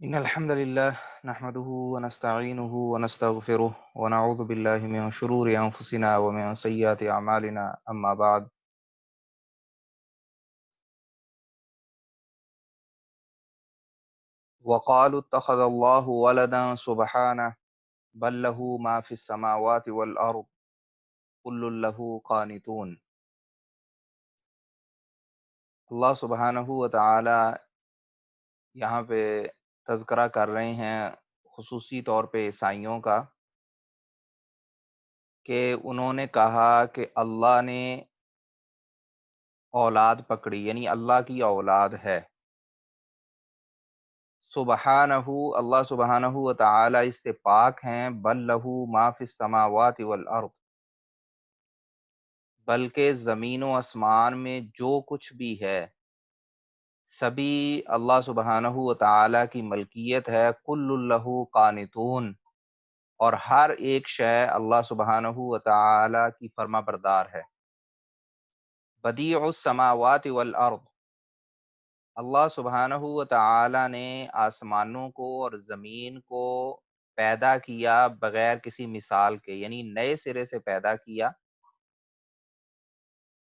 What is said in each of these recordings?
إن الحمد لله نحمده ونستعينه ونستغفره ونعوذ بالله من شرور أنفسنا ومن سيئات أعمالنا أما بعد وقالوا اتخذ الله ولدا سبحانه بل له ما في السماوات والأرض كل له قانتون. اللہ سبحانہ و تعالی یہاں پہ تذکرہ کر رہے ہیں خصوصی طور پہ عیسائیوں کا کہ انہوں نے کہا کہ اللہ نے اولاد پکڑی، یعنی اللہ کی اولاد ہے. سبحانہ، اللہ سبحانہ و تعالی اس سے پاک ہیں. بل لہو ما فی السماوات والارض، بلکہ زمین و آسمان میں جو کچھ بھی ہے سبھی اللہ سبحانہ و تعالی کی ملکیت ہے. کل لہو قانتون، اور ہر ایک شے اللہ سبحانہ و تعالی کی فرما بردار ہے. بدیع السماوات والارض، اللہ سبحانہ و تعالی نے آسمانوں کو اور زمین کو پیدا کیا بغیر کسی مثال کے، یعنی نئے سرے سے پیدا کیا،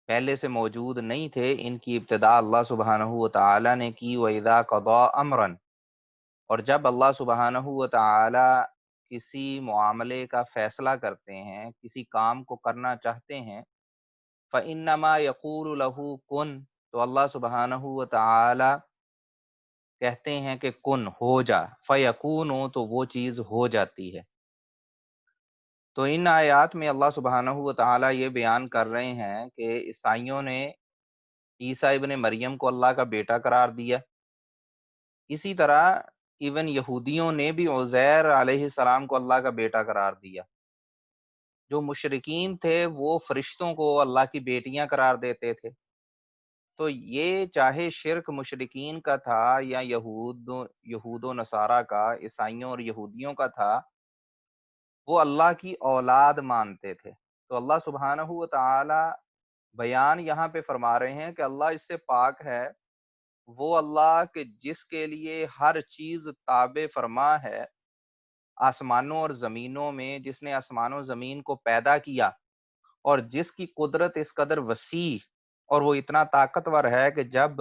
پہلے سے موجود نہیں تھے. ان کی ابتدا اللہ سبحانہ و تعالی نے کی. وَإِذَا قَضَىٰ أَمْرًا، اور جب اللہ سبحانہ و تعالی کسی معاملے کا فیصلہ کرتے ہیں، کسی کام کو کرنا چاہتے ہیں، فَإِنَّمَا يَقُولُ لَهُ كُن، تو اللہ سبحانہ و تعالی کہتے ہیں کہ کن، ہو جا. فَيَكُونُ، تو وہ چیز ہو جاتی ہے. تو ان آیات میں اللہ سبحانہ و تعالی یہ بیان کر رہے ہیں کہ عیسائیوں نے عیسیٰ ابن مریم کو اللہ کا بیٹا قرار دیا. اسی طرح ایون یہودیوں نے بھی عزیر علیہ السلام کو اللہ کا بیٹا قرار دیا. جو مشرکین تھے وہ فرشتوں کو اللہ کی بیٹیاں قرار دیتے تھے. تو یہ چاہے شرک مشرکین کا تھا یا یہود و نصارہ کا، عیسائیوں اور یہودیوں کا تھا، وہ اللہ کی اولاد مانتے تھے. تو اللہ سبحانہ و تعالی بیان یہاں پہ فرما رہے ہیں کہ اللہ اس سے پاک ہے. وہ اللہ کہ جس کے لیے ہر چیز تابع فرما ہے آسمانوں اور زمینوں میں، جس نے آسمان و زمین کو پیدا کیا، اور جس کی قدرت اس قدر وسیع اور وہ اتنا طاقتور ہے کہ جب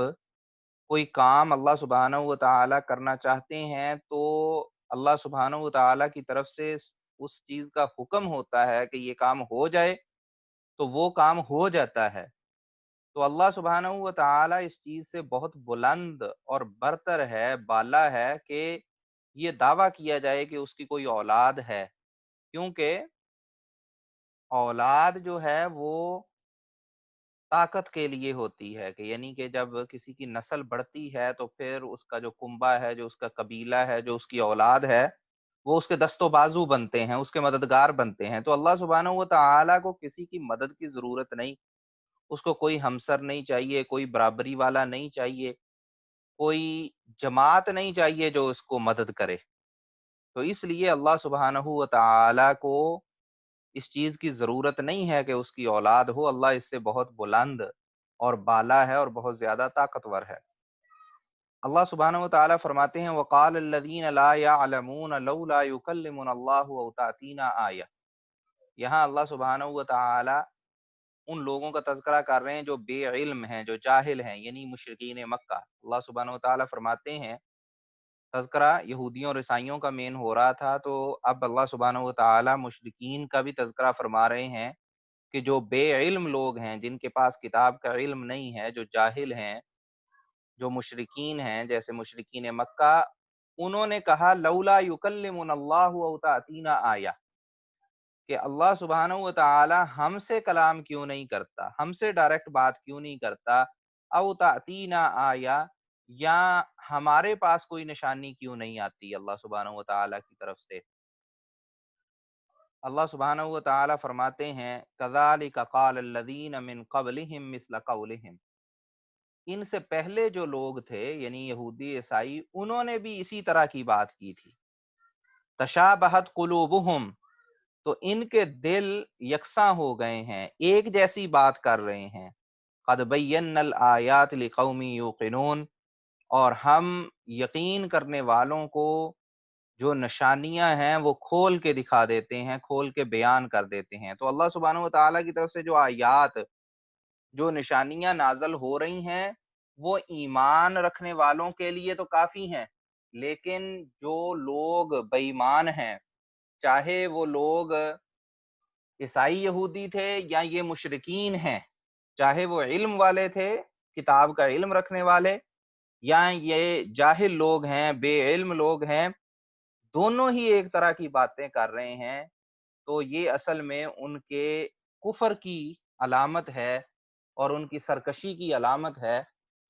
کوئی کام اللہ سبحانہ و تعالی کرنا چاہتے ہیں تو اللہ سبحانہ و تعالی کی طرف سے اس چیز کا حکم ہوتا ہے کہ یہ کام ہو جائے تو وہ کام ہو جاتا ہے. تو اللہ سبحانہ و تعالی اس چیز سے بہت بلند اور برتر ہے، بالا ہے کہ یہ دعویٰ کیا جائے کہ اس کی کوئی اولاد ہے. کیونکہ اولاد جو ہے وہ طاقت کے لیے ہوتی ہے، کہ یعنی کہ جب کسی کی نسل بڑھتی ہے تو پھر اس کا جو کنبہ ہے، جو اس کا قبیلہ ہے، جو اس کی اولاد ہے، وہ اس کے دست و بازو بنتے ہیں، اس کے مددگار بنتے ہیں. تو اللہ سبحانہ و تعالی کو کسی کی مدد کی ضرورت نہیں. اس کو کوئی ہمسر نہیں چاہیے، کوئی برابری والا نہیں چاہیے، کوئی جماعت نہیں چاہیے جو اس کو مدد کرے. تو اس لیے اللہ سبحانہ و تعالی کو اس چیز کی ضرورت نہیں ہے کہ اس کی اولاد ہو. اللہ اس سے بہت بلند اور بالا ہے اور بہت زیادہ طاقتور ہے. اللہ سبحانہ و تعالی فرماتے ہیں وقال الذین لا يعلمون لولا يكلمنا اللہ او تأتینا آیہ. یہاں اللہ سبحانہ و تعالی ان لوگوں کا تذکرہ کر رہے ہیں جو بے علم ہیں، جو جاہل ہیں، یعنی مشرکین مکہ. اللہ سبحانہ و تعالی فرماتے ہیں، تذکرہ یہودیوں اور عیسائیوں کا مین ہو رہا تھا، تو اب اللہ سبحانہ و تعالی مشرکین کا بھی تذکرہ فرما رہے ہیں کہ جو بے علم لوگ ہیں، جن کے پاس کتاب کا علم نہیں ہے، جو جاہل ہیں، جو مشرکین ہیں جیسے مشرکین مکہ، انہوں نے کہا لولا یکلمنا اللہ او تأتینا آیہ، کہ اللہ سبحانہ و تعالی ہم سے کلام کیوں نہیں کرتا، ہم سے ڈائریکٹ بات کیوں نہیں کرتا، او تأتینا آیہ، یا ہمارے پاس کوئی نشانی کیوں نہیں آتی اللہ سبحانہ و تعالی کی طرف سے. اللہ سبحانہ و تعالی فرماتے ہیں کذالک قال الذین من قبلہم مثل قولہم، ان سے پہلے جو لوگ تھے یعنی یہودی عیسائی، انہوں نے بھی اسی طرح کی بات کی تھی. تشابہت قلوبہم، تو ان کے دل یکساں ہو گئے ہیں، ایک جیسی بات کر رہے ہیں. قد بینا الآیات لقوم یوقنون، اور ہم یقین کرنے والوں کو جو نشانیاں ہیں وہ کھول کے دکھا دیتے ہیں، کھول کے بیان کر دیتے ہیں۔ تو اللہ سبحانہ و تعالیٰ کی طرف سے جو آیات، جو نشانیاں نازل ہو رہی ہیں، وہ ایمان رکھنے والوں کے لیے تو کافی ہیں، لیکن جو لوگ بے ایمان ہیں، چاہے وہ لوگ عیسائی یہودی تھے یا یہ مشرکین ہیں، چاہے وہ علم والے تھے، کتاب کا علم رکھنے والے، یا یہ جاہل لوگ ہیں، بے علم لوگ ہیں، دونوں ہی ایک طرح کی باتیں کر رہے ہیں، تو یہ اصل میں ان کے کفر کی علامت ہے اور ان کی سرکشی کی علامت ہے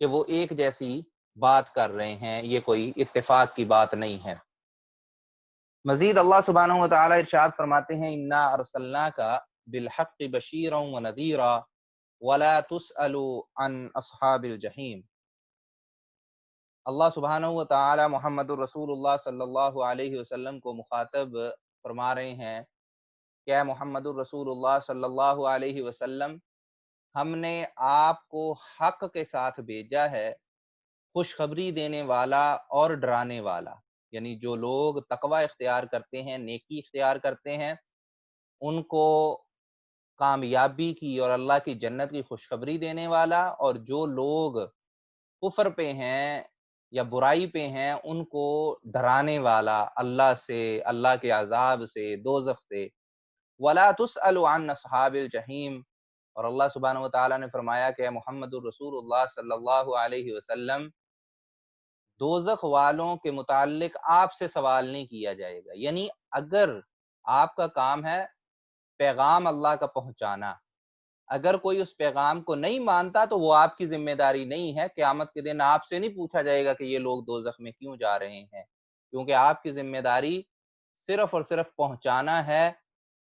کہ وہ ایک جیسی بات کر رہے ہیں، یہ کوئی اتفاق کی بات نہیں ہے۔ مزید اللہ سبحانہ و تعالی ارشاد فرماتے ہیں انا ارسلناک بالحق بشیرا ونذیرا ولا تسأل عن اصحاب الجحیم۔ اللہ سبحانہ و تعالی محمد الرسول اللہ صلی اللہ علیہ وسلم کو مخاطب فرما رہے ہیں کہ اے محمد الرسول اللہ صلی اللہ علیہ وسلم، ہم نے آپ کو حق کے ساتھ بھیجا ہے، خوشخبری دینے والا اور ڈرانے والا، یعنی جو لوگ تقوی اختیار کرتے ہیں، نیکی اختیار کرتے ہیں، ان کو کامیابی کی اور اللہ کی جنت کی خوشخبری دینے والا، اور جو لوگ کفر پہ ہیں یا برائی پہ ہیں ان کو ڈرانے والا اللہ سے، اللہ کے عذاب سے، دوزخ سے۔ وَلَا تُسْأَلُ عَنْ أَصْحَابِ الْجَحِيمِ، اور اللہ سبحانہ و تعالیٰ نے فرمایا کہ محمد الرسول اللہ صلی اللہ علیہ وسلم، دوزخ والوں کے متعلق آپ سے سوال نہیں کیا جائے گا، یعنی اگر آپ کا کام ہے پیغام اللہ کا پہنچانا، اگر کوئی اس پیغام کو نہیں مانتا تو وہ آپ کی ذمہ داری نہیں ہے، قیامت کے دن آپ سے نہیں پوچھا جائے گا کہ یہ لوگ دوزخ میں کیوں جا رہے ہیں، کیونکہ آپ کی ذمہ داری صرف اور صرف پہنچانا ہے۔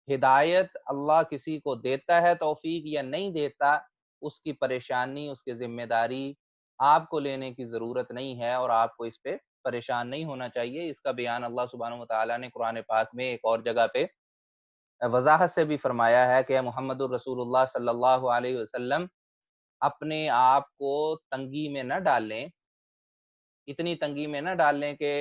ہدایت اللہ کسی کو دیتا ہے توفیق یا نہیں دیتا، اس کی پریشانی، اس کی ذمہ داری آپ کو لینے کی ضرورت نہیں ہے، اور آپ کو اس پہ پریشان نہیں ہونا چاہیے۔ اس کا بیان اللہ سبحانہ وتعالیٰ نے قرآن پاک میں ایک اور جگہ پہ وضاحت سے بھی فرمایا ہے کہ محمد الرسول اللہ صلی اللہ علیہ وسلم اپنے آپ کو تنگی میں نہ ڈالیں، اتنی تنگی میں نہ ڈالیں کہ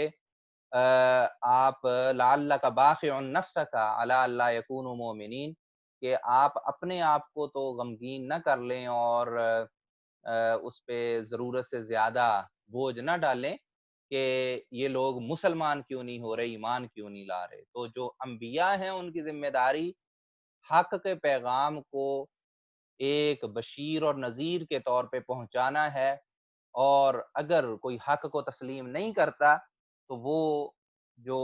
آپ لعلک باخع نفسک علی اللہ یکونوا مؤمنین، کہ آپ اپنے آپ کو تو غمگین نہ کر لیں اور اس پہ ضرورت سے زیادہ بوجھ نہ ڈالیں کہ یہ لوگ مسلمان کیوں نہیں ہو رہے، ایمان کیوں نہیں لا رہے۔ تو جو انبیاء ہیں ان کی ذمہ داری حق کے پیغام کو ایک بشیر اور نذیر کے طور پہ پہنچانا ہے، اور اگر کوئی حق کو تسلیم نہیں کرتا تو وہ جو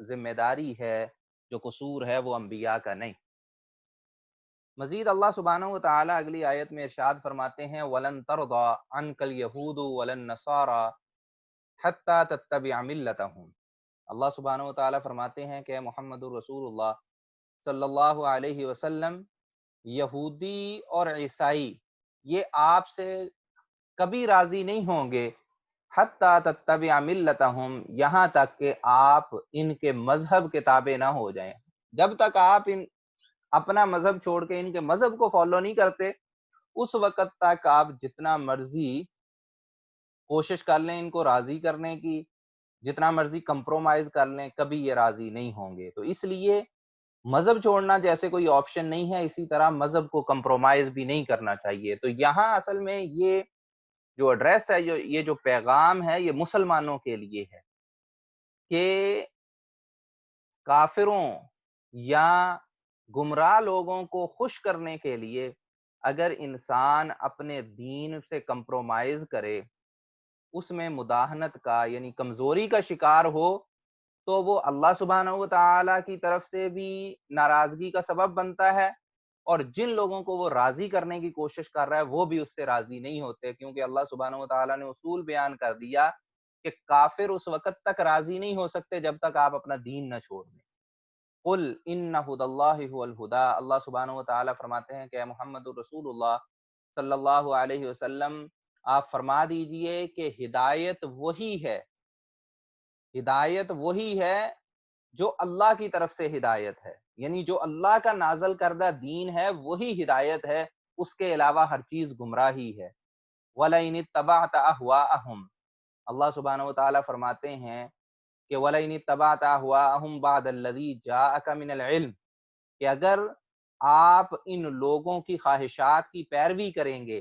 ذمہ داری ہے، جو قصور ہے، وہ انبیاء کا نہیں۔ مزید اللہ سبحانہ و تعالیٰ اگلی آیت میں ارشاد فرماتے ہیں وَلَن تَرْضَىٰ عَنْكَ الْيَهُودُ وَلَا النَّصَارَىٰ حَتَّىٰ تَتَّبِعَ مِلَّتَهُمْ۔ اللہ سبحانہ و تعالیٰ فرماتے ہیں کہ محمد الرسول اللہ صلی اللہ علیہ وسلم، یہودی اور عیسائی یہ آپ سے کبھی راضی نہیں ہوں گے، حتیٰ تتبع ملتہم، یہاں تک کہ آپ ان کے مذہب کے تابع نہ ہو جائیں۔ جب تک آپ اپنا مذہب چھوڑ کے ان کے مذہب کو فالو نہیں کرتے، اس وقت تک آپ جتنا مرضی کوشش کر لیں ان کو راضی کرنے کی، جتنا مرضی کمپرومائز کر لیں، کبھی یہ راضی نہیں ہوں گے۔ تو اس لیے مذہب چھوڑنا جیسے کوئی آپشن نہیں ہے، اسی طرح مذہب کو کمپرومائز بھی نہیں کرنا چاہیے۔ تو یہاں اصل میں یہ جو ایڈریس ہے، یہ جو پیغام ہے، یہ مسلمانوں کے لیے ہے کہ کافروں یا گمراہ لوگوں کو خوش کرنے کے لیے اگر انسان اپنے دین سے کمپرومائز کرے، اس میں مداہنت کا یعنی کمزوری کا شکار ہو، تو وہ اللہ سبحانہ و تعالیٰ کی طرف سے بھی ناراضگی کا سبب بنتا ہے، اور جن لوگوں کو وہ راضی کرنے کی کوشش کر رہا ہے وہ بھی اس سے راضی نہیں ہوتے، کیونکہ اللہ سبحانہ و تعالیٰ نے اصول بیان کر دیا کہ کافر اس وقت تک راضی نہیں ہو سکتے جب تک آپ اپنا دین نہ چھوڑ دیں۔ قل ان ھدی اللہ ھو الھدی، اللہ سبحانہ و تعالیٰ فرماتے ہیں کہ اے محمد الرسول اللہ صلی اللہ علیہ وسلم، آپ فرما دیجئے کہ ہدایت وہی ہے، ہدایت وہی ہے جو اللہ کی طرف سے ہدایت ہے، یعنی جو اللہ کا نازل کردہ دین ہے وہی ہدایت ہے، اس کے علاوہ ہر چیز گمراہی ہے۔ وَلَئِنِ اتَّبَعْتَ أَهْوَاءَهُمْ، اللہ سبحانہ و تعالیٰ فرماتے ہیں کہ وَلَئِنِ اتَّبَعْتَ أَهْوَاءَهُمْ بَعْدَ الَّذِي جَاءَكَ مِنَ الْعِلْمِ، کہ اگر آپ ان لوگوں کی خواہشات کی پیروی کریں گے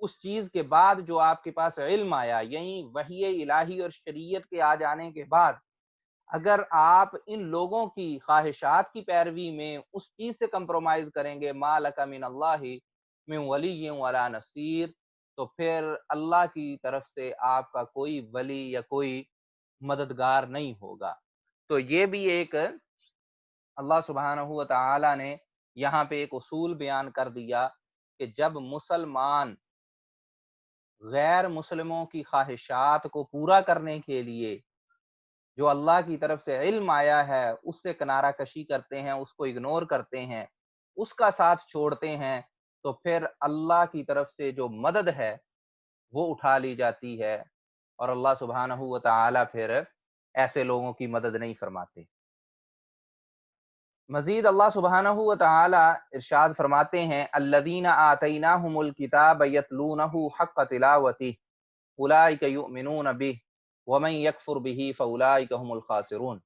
اس چیز کے بعد جو آپ کے پاس علم آیا، یعنی وحی الہی اور شریعت کے آ جانے کے بعد اگر آپ ان لوگوں کی خواہشات کی پیروی میں اس چیز سے کمپرومائز کریں گے، ما لک من اللہ من ولی ولا نصیر، تو پھر اللہ کی طرف سے آپ کا کوئی ولی یا کوئی مددگار نہیں ہوگا۔ تو یہ بھی ایک اللہ سبحانہ و تعالی نے یہاں پہ ایک اصول بیان کر دیا کہ جب مسلمان غیر مسلموں کی خواہشات کو پورا کرنے کے لیے جو اللہ کی طرف سے علم آیا ہے اس سے کنارہ کشی کرتے ہیں، اس کو اگنور کرتے ہیں، اس کا ساتھ چھوڑتے ہیں، تو پھر اللہ کی طرف سے جو مدد ہے وہ اٹھا لی جاتی ہے، اور اللہ سبحانہ و تعالی پھر ایسے لوگوں کی مدد نہیں فرماتے۔ مزید اللہ سبحانہ و تعالی ارشاد فرماتے ہیں الذین آتیناہم الکتاب یتلونہ حق تلاوتہ اولئک یؤمنون بہ ومن یکفر بہ فاولئک هم الخاسرون،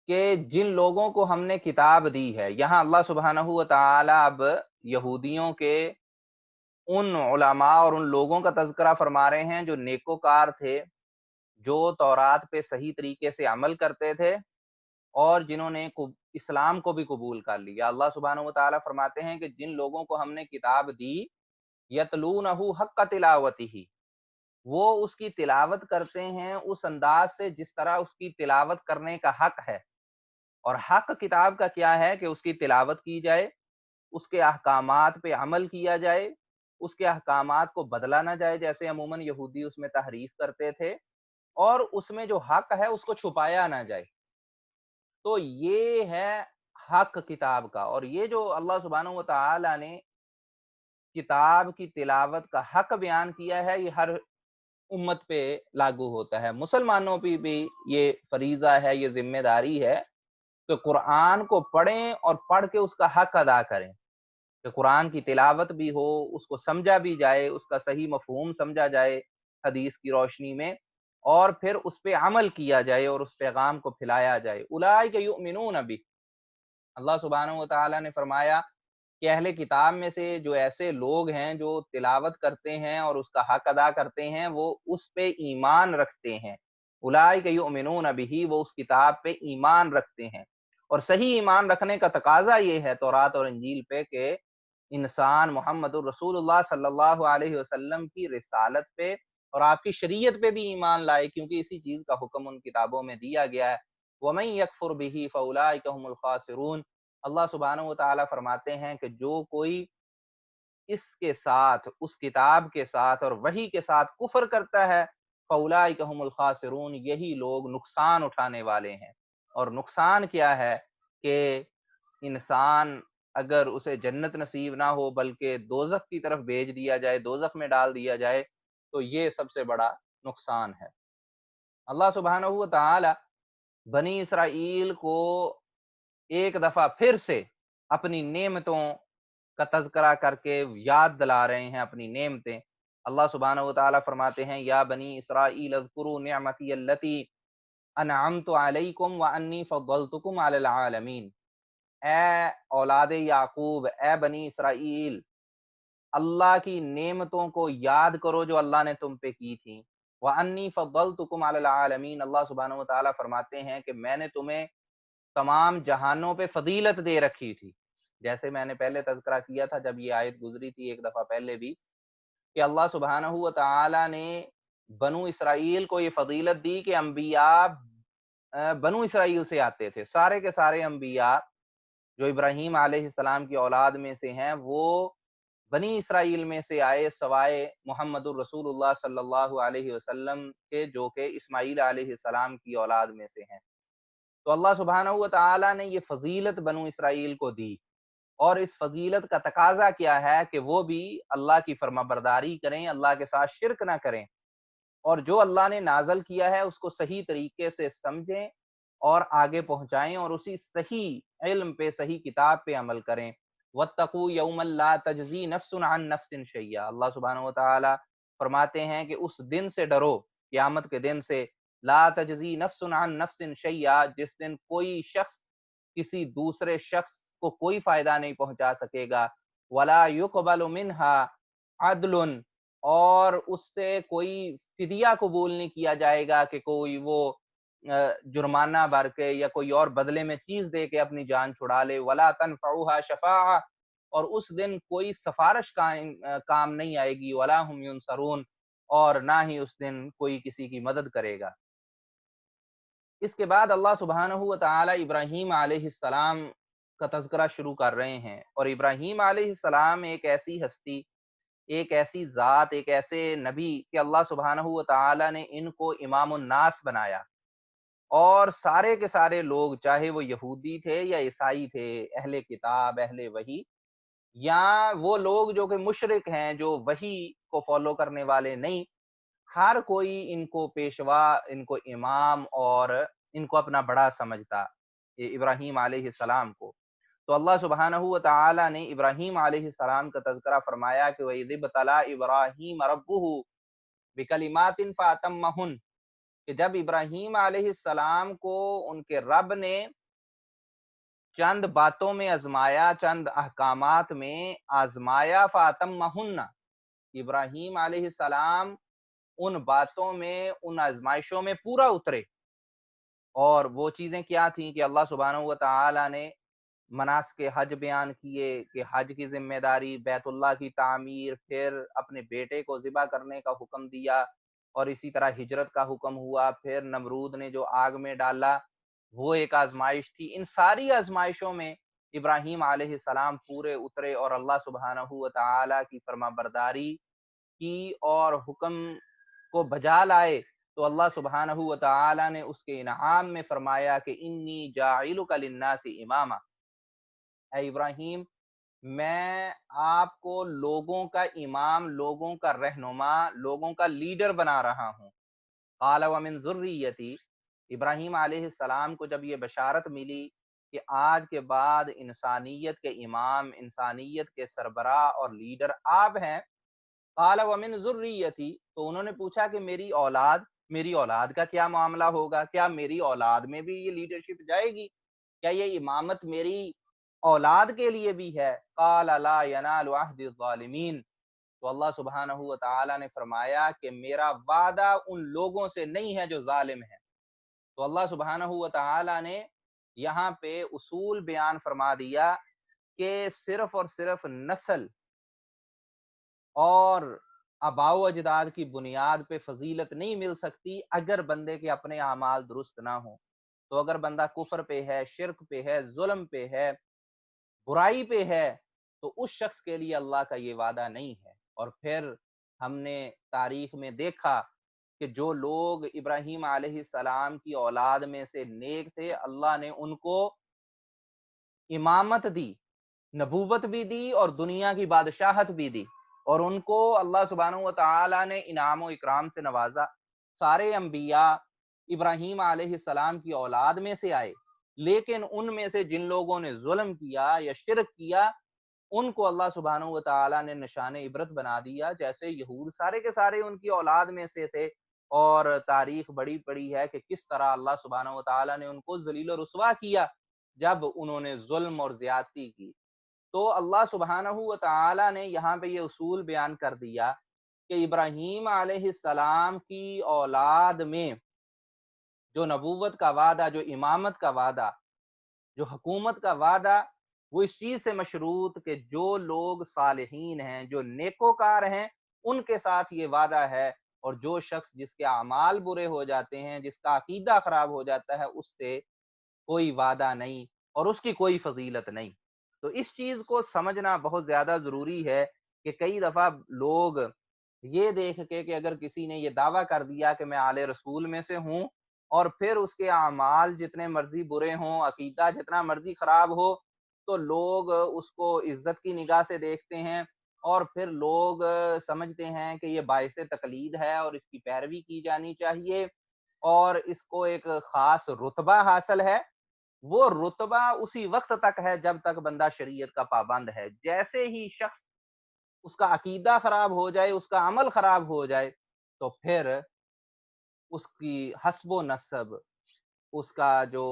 کہ جن لوگوں کو ہم نے کتاب دی ہے، یہاں اللہ سبحانہ و تعالی اب یہودیوں کے ان علماء اور ان لوگوں کا تذکرہ فرما رہے ہیں جو نیکوکار تھے، جو تورات پہ صحیح طریقے سے عمل کرتے تھے اور جنہوں نے اسلام کو بھی قبول کر لیا۔ اللہ سبحانہ و تعالیٰ فرماتے ہیں کہ جن لوگوں کو ہم نے کتاب دی یتلونہ حق تلاوتہ، وہ اس کی تلاوت کرتے ہیں اس انداز سے جس طرح اس کی تلاوت کرنے کا حق ہے، اور حق کتاب کا کیا ہے کہ اس کی تلاوت کی جائے، اس کے احکامات پہ عمل کیا جائے، اس کے احکامات کو بدلا نہ جائے جیسے عموماً یہودی اس میں تحریف کرتے تھے، اور اس میں جو حق ہے اس کو چھپایا نہ جائے۔ تو یہ ہے حق کتاب کا، اور یہ جو اللہ سبحانہ و تعالی نے کتاب کی تلاوت کا حق بیان کیا ہے یہ ہر امت پہ لاگو ہوتا ہے، مسلمانوں پہ بھی یہ فریضہ ہے، یہ ذمہ داری ہے کہ قرآن کو پڑھیں اور پڑھ کے اس کا حق ادا کریں، کہ قرآن کی تلاوت بھی ہو، اس کو سمجھا بھی جائے، اس کا صحیح مفہوم سمجھا جائے حدیث کی روشنی میں، اور پھر اس پہ عمل کیا جائے اور اس پیغام کو پھیلایا جائے۔ اولئک یؤمنون بہ، اللہ سبحانہ و تعالیٰ نے فرمایا کہ اہل کتاب میں سے جو ایسے لوگ ہیں جو تلاوت کرتے ہیں اور اس کا حق ادا کرتے ہیں وہ اس پہ ایمان رکھتے ہیں، اولئک یؤمنون بہ، وہ اس کتاب پہ ایمان رکھتے ہیں، اور صحیح ایمان رکھنے کا تقاضا یہ ہے تورات اور انجیل پہ کہ انسان محمد الرسول اللہ صلی اللہ علیہ وسلم کی رسالت پہ اور آپ کی شریعت پہ بھی ایمان لائے، کیونکہ اسی چیز کا حکم ان کتابوں میں دیا گیا ہے۔ وَمَن يَكْفُرْ بِهِ فَأُولَٰئِكَ هُمُ الْخَاسِرُونَ، اللہ سبحانہ و تعالیٰ فرماتے ہیں کہ جو کوئی اس کے ساتھ، اس کتاب کے ساتھ اور وحی کے ساتھ کفر کرتا ہے فَأُولَٰئِكَ هُمُ الْخَاسِرُونَ، یہی لوگ نقصان اٹھانے والے ہیں۔ اور نقصان کیا ہے کہ انسان اگر اسے جنت نصیب نہ ہو بلکہ دوزخ کی طرف بھیج دیا جائے، دوزخ میں ڈال دیا جائے، تو یہ سب سے بڑا نقصان ہے۔ اللہ سبحانہ و تعالی بنی اسرائیل کو ایک دفعہ پھر سے اپنی نعمتوں کا تذکرہ کر کے یاد دلا رہے ہیں اپنی نعمتیں۔ اللہ سبحانہ و تعالی فرماتے ہیں یا بنی اسرائیل اذکروا نعمتی التی انعمت علیکم وانی فضلتکم علی العالمین، اے اولاد یعقوب، اے بنی اسرائیل، اللہ کی نعمتوں کو یاد کرو جو اللہ نے تم پہ کی تھی۔ وَأَنِّي فَضَّلْتُكُمْ عَلَى الْعَالَمِينَ، اللہ سبحانہ و تعالیٰ فرماتے ہیں کہ میں نے تمہیں تمام جہانوں پہ فضیلت دے رکھی تھی، جیسے میں نے پہلے تذکرہ کیا تھا جب یہ آیت گزری تھی ایک دفعہ پہلے بھی، کہ اللہ سبحانہ و تعالیٰ نے بنو اسرائیل کو یہ فضیلت دی کہ انبیاء بنو اسرائیل سے آتے تھے، سارے کے سارے انبیاء جو ابراہیم علیہ السلام کی اولاد میں سے ہیں وہ بنی اسرائیل میں سے آئے، سوائے محمد الرسول اللہ صلی اللہ علیہ وسلم کے جو کہ اسماعیل علیہ السلام کی اولاد میں سے ہیں۔ تو اللہ سبحانہ و تعالیٰ نے یہ فضیلت بنو اسرائیل کو دی، اور اس فضیلت کا تقاضا کیا ہے کہ وہ بھی اللہ کی فرما برداری کریں، اللہ کے ساتھ شرک نہ کریں، اور جو اللہ نے نازل کیا ہے اس کو صحیح طریقے سے سمجھیں اور آگے پہنچائیں، اور اسی صحیح علم پہ، صحیح کتاب پہ عمل کریں۔ وَاتَّقُوا يَوْمًا لَا تَجْزِي نَفْسٌ عَن نَفْسٍ شَيْئًا، اللہ سبحانہ و تعالیٰ فرماتے ہیں کہ اس دن سے ڈرو، قیامت کے دن سے، لا تجزی نفس عن نفس شیئا، جس دن کوئی شخص کسی دوسرے شخص کو کوئی فائدہ نہیں پہنچا سکے گا، ولا یقبل منها عدل، اور اس سے کوئی فدیہ قبول نہیں کیا جائے گا کہ کوئی وہ جرمانہ بھر کے یا کوئی اور بدلے میں چیز دے کے اپنی جان چھڑا لے، ولا تنفعها شفاعہ، اور اس دن کوئی سفارش کام نہیں آئے گی، ولا هم ینصرون، اور نہ ہی اس دن کوئی کسی کی مدد کرے گا۔ اس کے بعد اللہ سبحانہ و تعالی ابراہیم علیہ السلام کا تذکرہ شروع کر رہے ہیں، اور ابراہیم علیہ السلام ایک ایسی ہستی، ایک ایسی ذات، ایک ایسے نبی کہ اللہ سبحانہ و تعالی نے ان کو امام الناس بنایا، اور سارے کے سارے لوگ، چاہے وہ یہودی تھے یا عیسائی تھے، اہل کتاب، اہل وحی، یا وہ لوگ جو کہ مشرک ہیں، جو وحی کو فالو کرنے والے نہیں، ہر کوئی ان کو پیشوا، ان کو امام اور ان کو اپنا بڑا سمجھتا، یہ ابراہیم علیہ السلام کو۔ تو اللہ سبحانہ و تعالی نے ابراہیم علیہ السلام کا تذکرہ فرمایا کہ وَإِذِ ابْتَلَىٰ إِبْرَاهِيمَ رَبُّهُ بِكَلِمَاتٍ فَأَتَمَّهُنَّ، کہ جب ابراہیم علیہ السلام کو ان کے رب نے چند باتوں میں آزمایا، چند احکامات میں آزمایا، فَأَتَمَّهُنَّ، ابراہیم علیہ السلام ان باتوں میں، ان آزمائشوں میں پورا اترے، اور وہ چیزیں کیا تھیں کہ اللہ سبحانہ و تعالی نے مناسک حج بیان کیے کہ حج کی ذمہ داری، بیت اللہ کی تعمیر، پھر اپنے بیٹے کو ذبح کرنے کا حکم دیا، اور اسی طرح ہجرت کا حکم ہوا، پھر نمرود نے جو آگ میں ڈالا وہ ایک آزمائش تھی۔ ان ساری آزمائشوں میں ابراہیم علیہ السلام پورے اترے اور اللہ سبحانہ و تعالی کی فرما برداری کی اور حکم کو بجا لائے، تو اللہ سبحانہ و تعالی نے اس کے انعام میں فرمایا کہ انی جاعلک للناس اماما، اے ابراہیم میں آپ کو لوگوں کا امام، لوگوں کا رہنما، لوگوں کا لیڈر بنا رہا ہوں۔ قال ومن ذریتی، ابراہیم علیہ السلام کو جب یہ بشارت ملی کہ آج کے بعد انسانیت کے امام، انسانیت کے سربراہ اور لیڈر آپ ہیں، قال ومن ذریتی، تو انہوں نے پوچھا کہ میری اولاد کا کیا معاملہ ہوگا؟ کیا میری اولاد میں بھی یہ لیڈرشپ جائے گی؟ کیا یہ امامت میری اولاد کے لیے بھی ہے؟ قال لا ینال عہد الظالمین، تو اللہ سبحانہ و تعالی نے فرمایا کہ میرا وعدہ ان لوگوں سے نہیں ہے جو ظالم ہیں۔ تو اللہ سبحانہ و تعالی نے یہاں پہ اصول بیان فرما دیا کہ صرف اور صرف نسل اور آباء و اجداد کی بنیاد پہ فضیلت نہیں مل سکتی اگر بندے کے اپنے اعمال درست نہ ہوں۔ تو اگر بندہ کفر پہ ہے، شرک پہ ہے، ظلم پہ ہے، برائی پہ ہے، تو اس شخص کے لیے اللہ کا یہ وعدہ نہیں ہے۔ اور پھر ہم نے تاریخ میں دیکھا کہ جو لوگ ابراہیم علیہ السلام کی اولاد میں سے نیک تھے، اللہ نے ان کو امامت دی، نبوت بھی دی اور دنیا کی بادشاہت بھی دی، اور ان کو اللہ سبحانہ و تعالی نے انعام و اکرام سے نوازا۔ سارے انبیاء ابراہیم علیہ السلام کی اولاد میں سے آئے، لیکن ان میں سے جن لوگوں نے ظلم کیا یا شرک کیا، ان کو اللہ سبحانہ و تعالی نے نشان عبرت بنا دیا۔ جیسے یہود سارے کے سارے ان کی اولاد میں سے تھے، اور تاریخ بڑی پڑی ہے کہ کس طرح اللہ سبحانہ و تعالی نے ان کو ذلیل و رسوا کیا جب انہوں نے ظلم اور زیادتی کی۔ تو اللہ سبحانہ و تعالی نے یہاں پہ یہ اصول بیان کر دیا کہ ابراہیم علیہ السلام کی اولاد میں جو نبوت کا وعدہ، جو امامت کا وعدہ، جو حکومت کا وعدہ، وہ اس چیز سے مشروط کہ جو لوگ صالحین ہیں، جو نیکوکار ہیں، ان کے ساتھ یہ وعدہ ہے، اور جو شخص جس کے اعمال برے ہو جاتے ہیں، جس کا عقیدہ خراب ہو جاتا ہے، اس سے کوئی وعدہ نہیں اور اس کی کوئی فضیلت نہیں۔ تو اس چیز کو سمجھنا بہت زیادہ ضروری ہے کہ کئی دفعہ لوگ یہ دیکھ کے کہ اگر کسی نے یہ دعویٰ کر دیا کہ میں آل رسول میں سے ہوں، اور پھر اس کے اعمال جتنے مرضی برے ہوں، عقیدہ جتنا مرضی خراب ہو، تو لوگ اس کو عزت کی نگاہ سے دیکھتے ہیں، اور پھر لوگ سمجھتے ہیں کہ یہ باعث تقلید ہے اور اس کی پیروی کی جانی چاہیے، اور اس کو ایک خاص رتبہ حاصل ہے۔ وہ رتبہ اسی وقت تک ہے جب تک بندہ شریعت کا پابند ہے۔ جیسے ہی شخص اس کا عقیدہ خراب ہو جائے، اس کا عمل خراب ہو جائے، تو پھر اس کی حسب و نسب، اس کا جو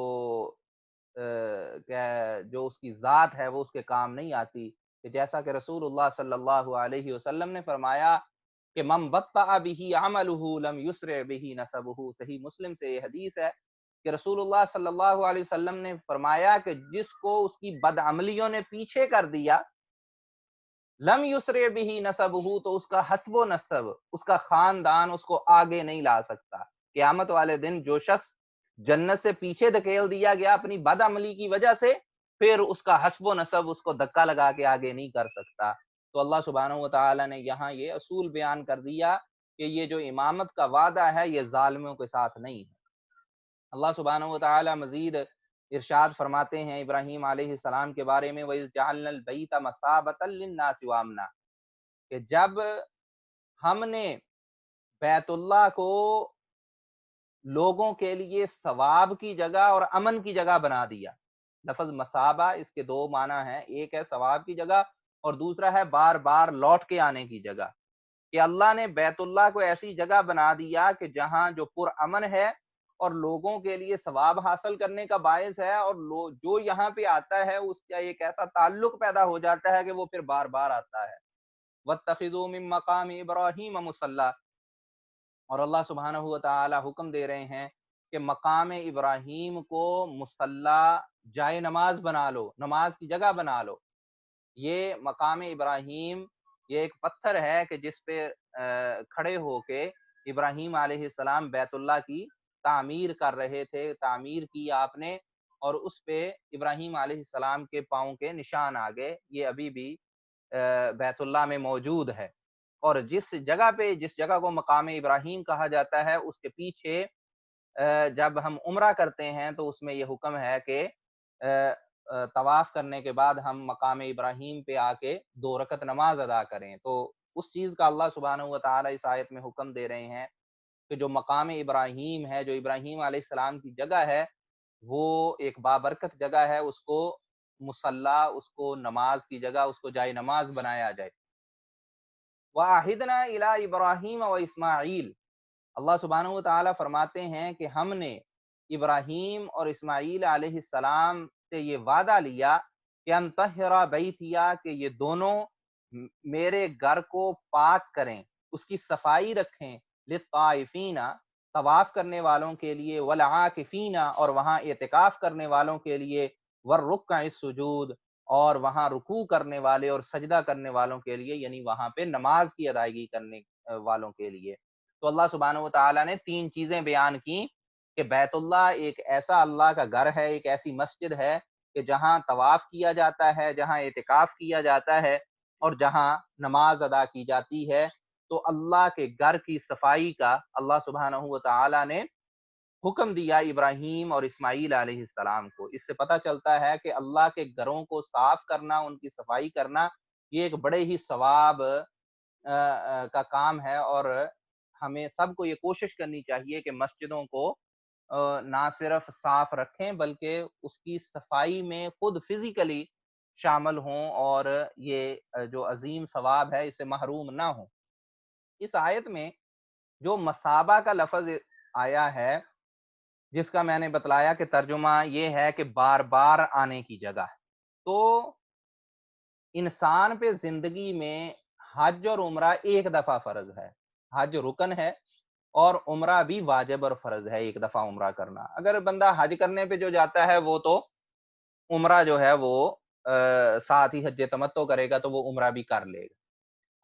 جو اس کی ذات ہے وہ اس کے کام نہیں آتی، کہ جیسا کہ رسول اللہ صلی اللہ علیہ وسلم نے فرمایا کہ من بطأ به عمله لم يسرع به نسبه، صحیح مسلم سے یہ حدیث ہے کہ رسول اللہ صلی اللہ علیہ وسلم نے فرمایا کہ جس کو اس کی بدعملیوں نے پیچھے کر دیا، لم یسرع به نسبه، تو اس کا حسب و نسب، اس کا خاندان اس کو آگے نہیں لا سکتا۔ قیامت والے دن جو شخص جنت سے پیچھے دھکیل دیا گیا اپنی بد عملی کی وجہ سے، پھر اس کا حسب و نسب اس کو دھکا لگا کے آگے نہیں کر سکتا۔ تو اللہ سبحانہ و تعالی نے یہاں یہ اصول بیان کر دیا کہ یہ جو امامت کا وعدہ ہے یہ ظالموں کے ساتھ نہیں ہے۔ اللہ سبحانہ و تعالی مزید ارشاد فرماتے ہیں ابراہیم علیہ السلام کے بارے میں، وَإِذْ جَعَلْنَا الْبَيْتَ مَثَابَةً لِلنَّاسِ وَأَمْنًا، کہ جب ہم نے بیت اللہ کو لوگوں کے لیے ثواب کی جگہ اور امن کی جگہ بنا دیا۔ لفظ مثابہ اس کے دو معنی ہیں، ایک ہے ثواب کی جگہ اور دوسرا ہے بار بار لوٹ کے آنے کی جگہ، کہ اللہ نے بیت اللہ کو ایسی جگہ بنا دیا کہ جہاں جو پر امن ہے اور لوگوں کے لیے ثواب حاصل کرنے کا باعث ہے، اور جو یہاں پہ آتا ہے اس کا ایک ایسا تعلق پیدا ہو جاتا ہے کہ وہ پھر بار بار آتا ہے۔ وَاتَّخِذُوا مِن مَّقَامِ إِبْرَاهِيمَ مُصَلًّى، اور اللہ سبحانہ و تعالی حکم دے رہے ہیں کہ مقام ابراہیم کو مصلی، جائے نماز بنا لو، نماز کی جگہ بنا لو۔ یہ مقام ابراہیم یہ ایک پتھر ہے کہ جس پہ کھڑے ہو کے ابراہیم علیہ السلام بیت اللہ کی تعمیر کر رہے تھے، تعمیر کی آپ نے، اور اس پہ ابراہیم علیہ السلام کے پاؤں کے نشان آگے، یہ ابھی بھی بیت اللہ میں موجود ہے۔ اور جس جگہ کو مقام ابراہیم کہا جاتا ہے اس کے پیچھے جب ہم عمرہ کرتے ہیں تو اس میں یہ حکم ہے کہ طواف کرنے کے بعد ہم مقام ابراہیم پہ آ کے 2 رکعت نماز ادا کریں۔ تو اس چیز کا اللہ سبحانہ و تعالی اس آیت میں حکم دے رہے ہیں کہ جو مقام ابراہیم ہے، جو ابراہیم علیہ السلام کی جگہ ہے، وہ ایک بابرکت جگہ ہے، اس کو مصلی، اس کو نماز کی جگہ، اس کو جائے نماز بنایا جائے۔ وَعَهِدْنَا إِلَىٰ إِبْرَاهِيمَ وَإِسْمَاعِيلَ، اللہ سبحانہ و تعالیٰ فرماتے ہیں کہ ہم نے ابراہیم اور اسماعیل علیہ السلام سے یہ وعدہ لیا کہ ان طہر بیتیا، کہ یہ دونوں میرے گھر کو پاک کریں، اس کی صفائی رکھیں، للطائفین، طواف کرنے والوں کے لیے، والعاکفین، اور وہاں اعتکاف کرنے والوں کے لیے، والرکع السجود، اور وہاں رکوع کرنے والے اور سجدہ کرنے والوں کے لیے، یعنی وہاں پہ نماز کی ادائیگی کرنے والوں کے لیے۔ تو اللہ سبحانہ و تعالیٰ نے 3 چیزیں بیان کی کہ بیت اللہ ایک ایسا اللہ کا گھر ہے، ایک ایسی مسجد ہے کہ جہاں طواف کیا جاتا ہے، جہاں اعتکاف کیا جاتا ہے اور جہاں نماز ادا کی جاتی ہے۔ تو اللہ کے گھر کی صفائی کا اللہ سبحانہ و تعالیٰ نے حکم دیا ابراہیم اور اسماعیل علیہ السلام کو۔ اس سے پتہ چلتا ہے کہ اللہ کے گھروں کو صاف کرنا، ان کی صفائی کرنا، یہ ایک بڑے ہی ثواب کا کام ہے، اور ہمیں سب کو یہ کوشش کرنی چاہیے کہ مسجدوں کو نہ صرف صاف رکھیں بلکہ اس کی صفائی میں خود فزیکلی شامل ہوں، اور یہ جو عظیم ثواب ہے اس سے محروم نہ ہوں۔ اس آیت میں جو مثابہ کا لفظ آیا ہے، جس کا میں نے بتلایا کہ ترجمہ یہ ہے کہ بار بار آنے کی جگہ ہے، تو انسان پہ زندگی میں حج اور عمرہ ایک دفعہ فرض ہے۔ حج رکن ہے اور عمرہ بھی واجب اور فرض ہے، ایک دفعہ عمرہ کرنا۔ اگر بندہ حج کرنے پہ جو جاتا ہے وہ تو عمرہ جو ہے وہ ساتھ ہی حج تمتع کرے گا تو وہ عمرہ بھی کر لے گا۔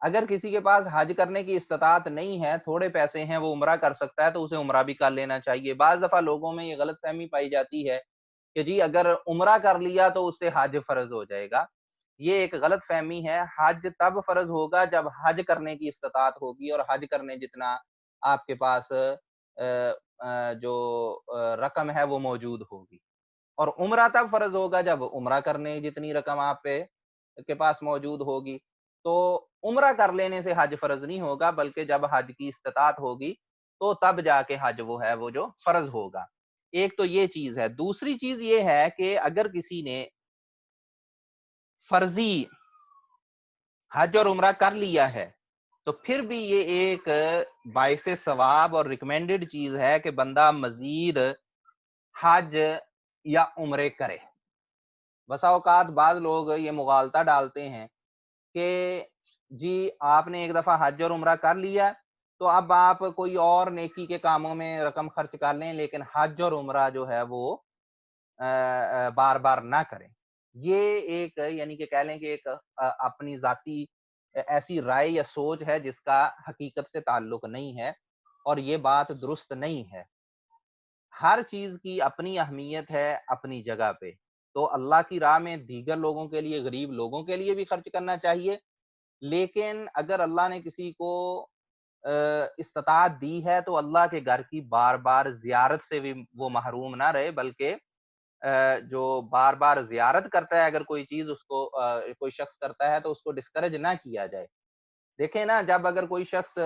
اگر کسی کے پاس حج کرنے کی استطاعت نہیں ہے، تھوڑے پیسے ہیں، وہ عمرہ کر سکتا ہے تو اسے عمرہ بھی کر لینا چاہیے۔ بعض دفعہ لوگوں میں یہ غلط فہمی پائی جاتی ہے کہ جی اگر عمرہ کر لیا تو اس سے حج فرض ہو جائے گا۔ یہ ایک غلط فہمی ہے۔ حج تب فرض ہوگا جب حج کرنے کی استطاعت ہوگی اور حج کرنے جتنا آپ کے پاس جو رقم ہے وہ موجود ہوگی، اور عمرہ تب فرض ہوگا جب عمرہ کرنے جتنی رقم آپ کے پاس موجود ہوگی۔ تو عمرہ کر لینے سے حج فرض نہیں ہوگا، بلکہ جب حج کی استطاعت ہوگی تو تب جا کے حج وہ ہے وہ جو فرض ہوگا۔ ایک تو یہ چیز ہے۔ دوسری چیز یہ ہے کہ اگر کسی نے فرضی حج اور عمرہ کر لیا ہے، تو پھر بھی یہ ایک باعث ثواب اور ریکمینڈڈ چیز ہے کہ بندہ مزید حج یا عمرے کرے۔ بسا اوقات بعض لوگ یہ مغالطہ ڈالتے ہیں کہ جی آپ نے ایک دفعہ حج اور عمرہ کر لیا تو اب آپ کوئی اور نیکی کے کاموں میں رقم خرچ کر لیں، لیکن حج اور عمرہ جو ہے وہ بار بار نہ کریں۔ یہ ایک یعنی کہ کہہ لیں کہ ایک اپنی ذاتی ایسی رائے یا سوچ ہے جس کا حقیقت سے تعلق نہیں ہے، اور یہ بات درست نہیں ہے۔ ہر چیز کی اپنی اہمیت ہے اپنی جگہ پہ، تو اللہ کی راہ میں دیگر لوگوں کے لیے، غریب لوگوں کے لیے بھی خرچ کرنا چاہیے، لیکن اگر اللہ نے کسی کو استطاعت دی ہے تو اللہ کے گھر کی بار بار زیارت سے بھی وہ محروم نہ رہے، بلکہ جو بار بار زیارت کرتا ہے، اگر کوئی چیز اس کو کوئی شخص کرتا ہے تو اس کو ڈسکریج نہ کیا جائے۔ دیکھیں نا، جب اگر کوئی شخص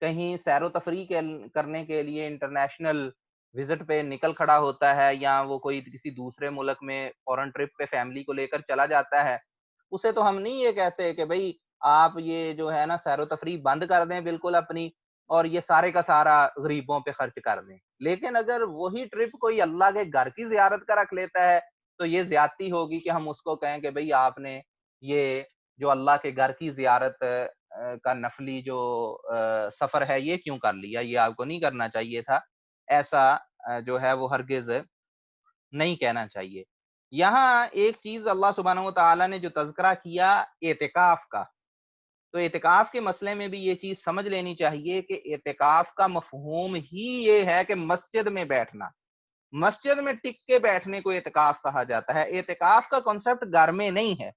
کہیں سیر و تفریح کرنے کے لیے انٹرنیشنل وزٹ پہ نکل کھڑا ہوتا ہے، یا وہ کوئی کسی دوسرے ملک میں فورن ٹرپ پہ فیملی کو لے کر چلا جاتا ہے، اسے تو ہم نہیں یہ کہتے کہ بھئی آپ یہ جو ہے نا سیر و تفریح بند کر دیں بالکل اپنی، اور یہ سارے کا سارا غریبوں پہ خرچ کر دیں۔ لیکن اگر وہی ٹرپ کوئی اللہ کے گھر کی زیارت کا رکھ لیتا ہے تو یہ زیادتی ہوگی کہ ہم اس کو کہیں کہ بھئی آپ نے یہ جو اللہ کے گھر کی زیارت کا نفلی جو سفر ہے یہ کیوں کر لیا، یہ آپ کو نہیں کرنا چاہیے تھا۔ ایسا جو ہے وہ ہرگز نہیں کہنا چاہیے۔ یہاں ایک چیز اللہ سبحانہ و تعالیٰ نے جو تذکرہ کیا اعتکاف کا، تو اعتکاف کے مسئلے میں بھی یہ چیز سمجھ لینی چاہیے کہ اعتکاف کا مفہوم ہی یہ ہے کہ مسجد میں بیٹھنا، مسجد میں ٹک کے بیٹھنے کو اعتکاف کہا جاتا ہے۔ اعتکاف کا کنسپٹ گھر میں نہیں ہے۔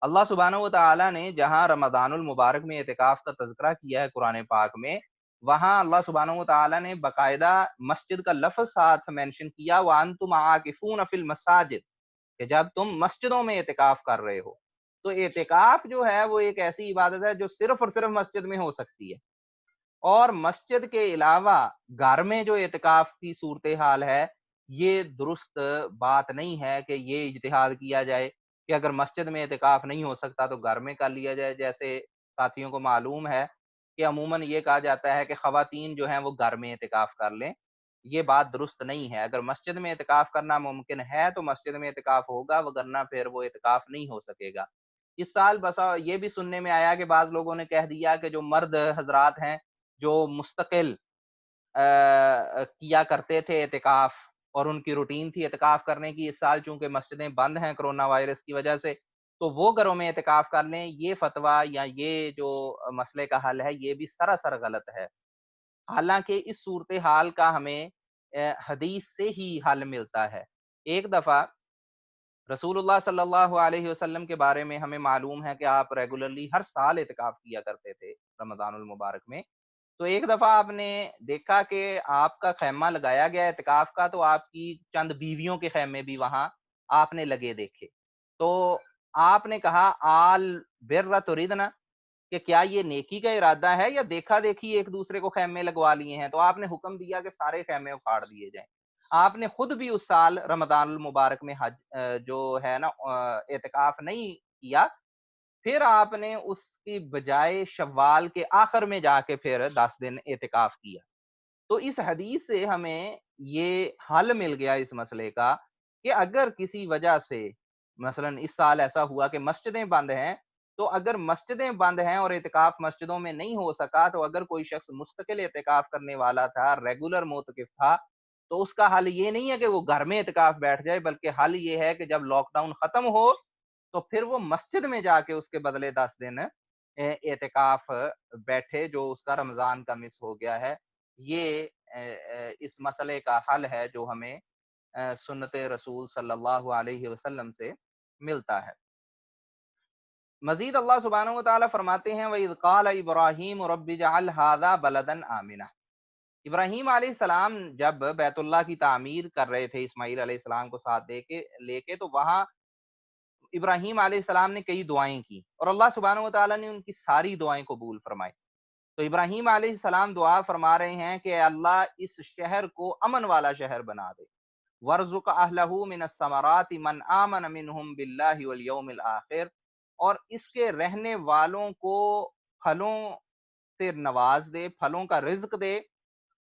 اللہ سبحانہ و تعالیٰ نے جہاں رمضان المبارک میں اعتکاف کا تذکرہ کیا ہے قرآن پاک میں، وہاں اللہ سبحانہ و تعالیٰ نے باقاعدہ مسجد کا لفظ ساتھ مینشن کیا، وَأَنْتُمْ عَاكِفُونَ فِي الْمَسَاجِدِ، کہ جب تم مسجدوں میں اعتکاف کر رہے ہو۔ تو اعتکاف جو ہے وہ ایک ایسی عبادت ہے جو صرف اور صرف مسجد میں ہو سکتی ہے، اور مسجد کے علاوہ گھر میں جو اعتکاف کی صورتحال ہے، یہ درست بات نہیں ہے کہ یہ اجتہاد کیا جائے کہ اگر مسجد میں اعتکاف نہیں ہو سکتا تو گھر میں کر لیا جائے۔ جیسے ساتھیوں کو معلوم ہے کہ عموماً یہ کہا جاتا ہے کہ خواتین جو ہیں وہ گھر میں اعتکاف کر لیں، یہ بات درست نہیں ہے۔ اگر مسجد میں اعتکاف کرنا ممکن ہے تو مسجد میں اعتکاف ہوگا، وگرنہ پھر وہ اعتکاف نہیں ہو سکے گا۔ اس سال بسا یہ بھی سننے میں آیا کہ بعض لوگوں نے کہہ دیا کہ جو مرد حضرات ہیں جو مستقل کیا کرتے تھے اعتکاف، اور ان کی روٹین تھی اعتکاف کرنے کی، اس سال چونکہ مسجدیں بند ہیں کرونا وائرس کی وجہ سے، تو وہ گھروں میں اعتکاف کر لیں۔ یہ فتویٰ یا یہ جو مسئلے کا حل ہے یہ بھی سراسر غلط ہے، حالانکہ اس صورتحال کا ہمیں حدیث سے ہی حل ملتا ہے۔ ایک دفعہ رسول اللہ صلی اللہ علیہ وسلم کے بارے میں ہمیں معلوم ہے کہ آپ ریگولرلی ہر سال اعتکاف کیا کرتے تھے رمضان المبارک میں۔ تو ایک دفعہ آپ نے دیکھا کہ آپ کا خیمہ لگایا گیا اعتکاف کا، تو آپ کی چند بیویوں کے خیمے بھی وہاں آپ نے لگے دیکھے۔ تو آپ نے کہا آل بر تریدنا، کہ کیا یہ نیکی کا ارادہ ہے یا دیکھا دیکھی ایک دوسرے کو خیمے لگوا لیے ہیں؟ تو آپ نے حکم دیا کہ سارے خیمے اکھاڑ دیے جائیں۔ آپ نے خود بھی اس سال رمضان المبارک میں حج جو ہے نا اعتکاف نہیں کیا، پھر آپ نے اس کی بجائے شوال کے آخر میں جا کے پھر 10 دن اعتکاف کیا۔ تو اس حدیث سے ہمیں یہ حل مل گیا اس مسئلے کا کہ اگر کسی وجہ سے مثلاً اس سال ایسا ہوا کہ مسجدیں بند ہیں، تو اگر مسجدیں بند ہیں اور اعتکاف مسجدوں میں نہیں ہو سکا، تو اگر کوئی شخص مستقل اعتکاف کرنے والا تھا، ریگولر معتکف تھا، تو اس کا حل یہ نہیں ہے کہ وہ گھر میں اعتکاف بیٹھ جائے، بلکہ حل یہ ہے کہ جب لاک ڈاؤن ختم ہو تو پھر وہ مسجد میں جا کے اس کے بدلے 10 دن اعتکاف بیٹھے، جو اس کا رمضان کا مس ہو گیا ہے۔ یہ اس مسئلے کا حل ہے جو ہمیں سنت رسول صلی اللہ علیہ وسلم سے ملتا ہے۔ مزید اللہ سبحانہ و تعالیٰ فرماتے ہیں وَإِذْ قَالَ إِبْرَاهِيمُ رَبِّ اجْعَلْ هَٰذَا بَلَدًا آمِنًا۔ ابراہیم علیہ السلام جب بیت اللہ کی تعمیر کر رہے تھے اسماعیل علیہ السلام کو ساتھ لے کے، تو وہاں ابراہیم علیہ السلام نے کئی دعائیں کی، اور اللہ سبحانہ و تعالیٰ نے ان کی ساری دعائیں قبول فرمائی۔ تو ابراہیم علیہ السلام دعا فرما رہے ہیں کہ اے اللہ اس شہر کو امن والا شہر بنا دے، وَارْزُقْ أَهْلَهُ مِنَ الثَّمَرَاتِ مَنْ آمَنَ مِنْهُمْ بِاللَّهِ وَالْيَوْمِ الْآخِرِ، اور اس کے رہنے والوں کو پھلوں سے نواز دے، پھلوں کا رزق دے،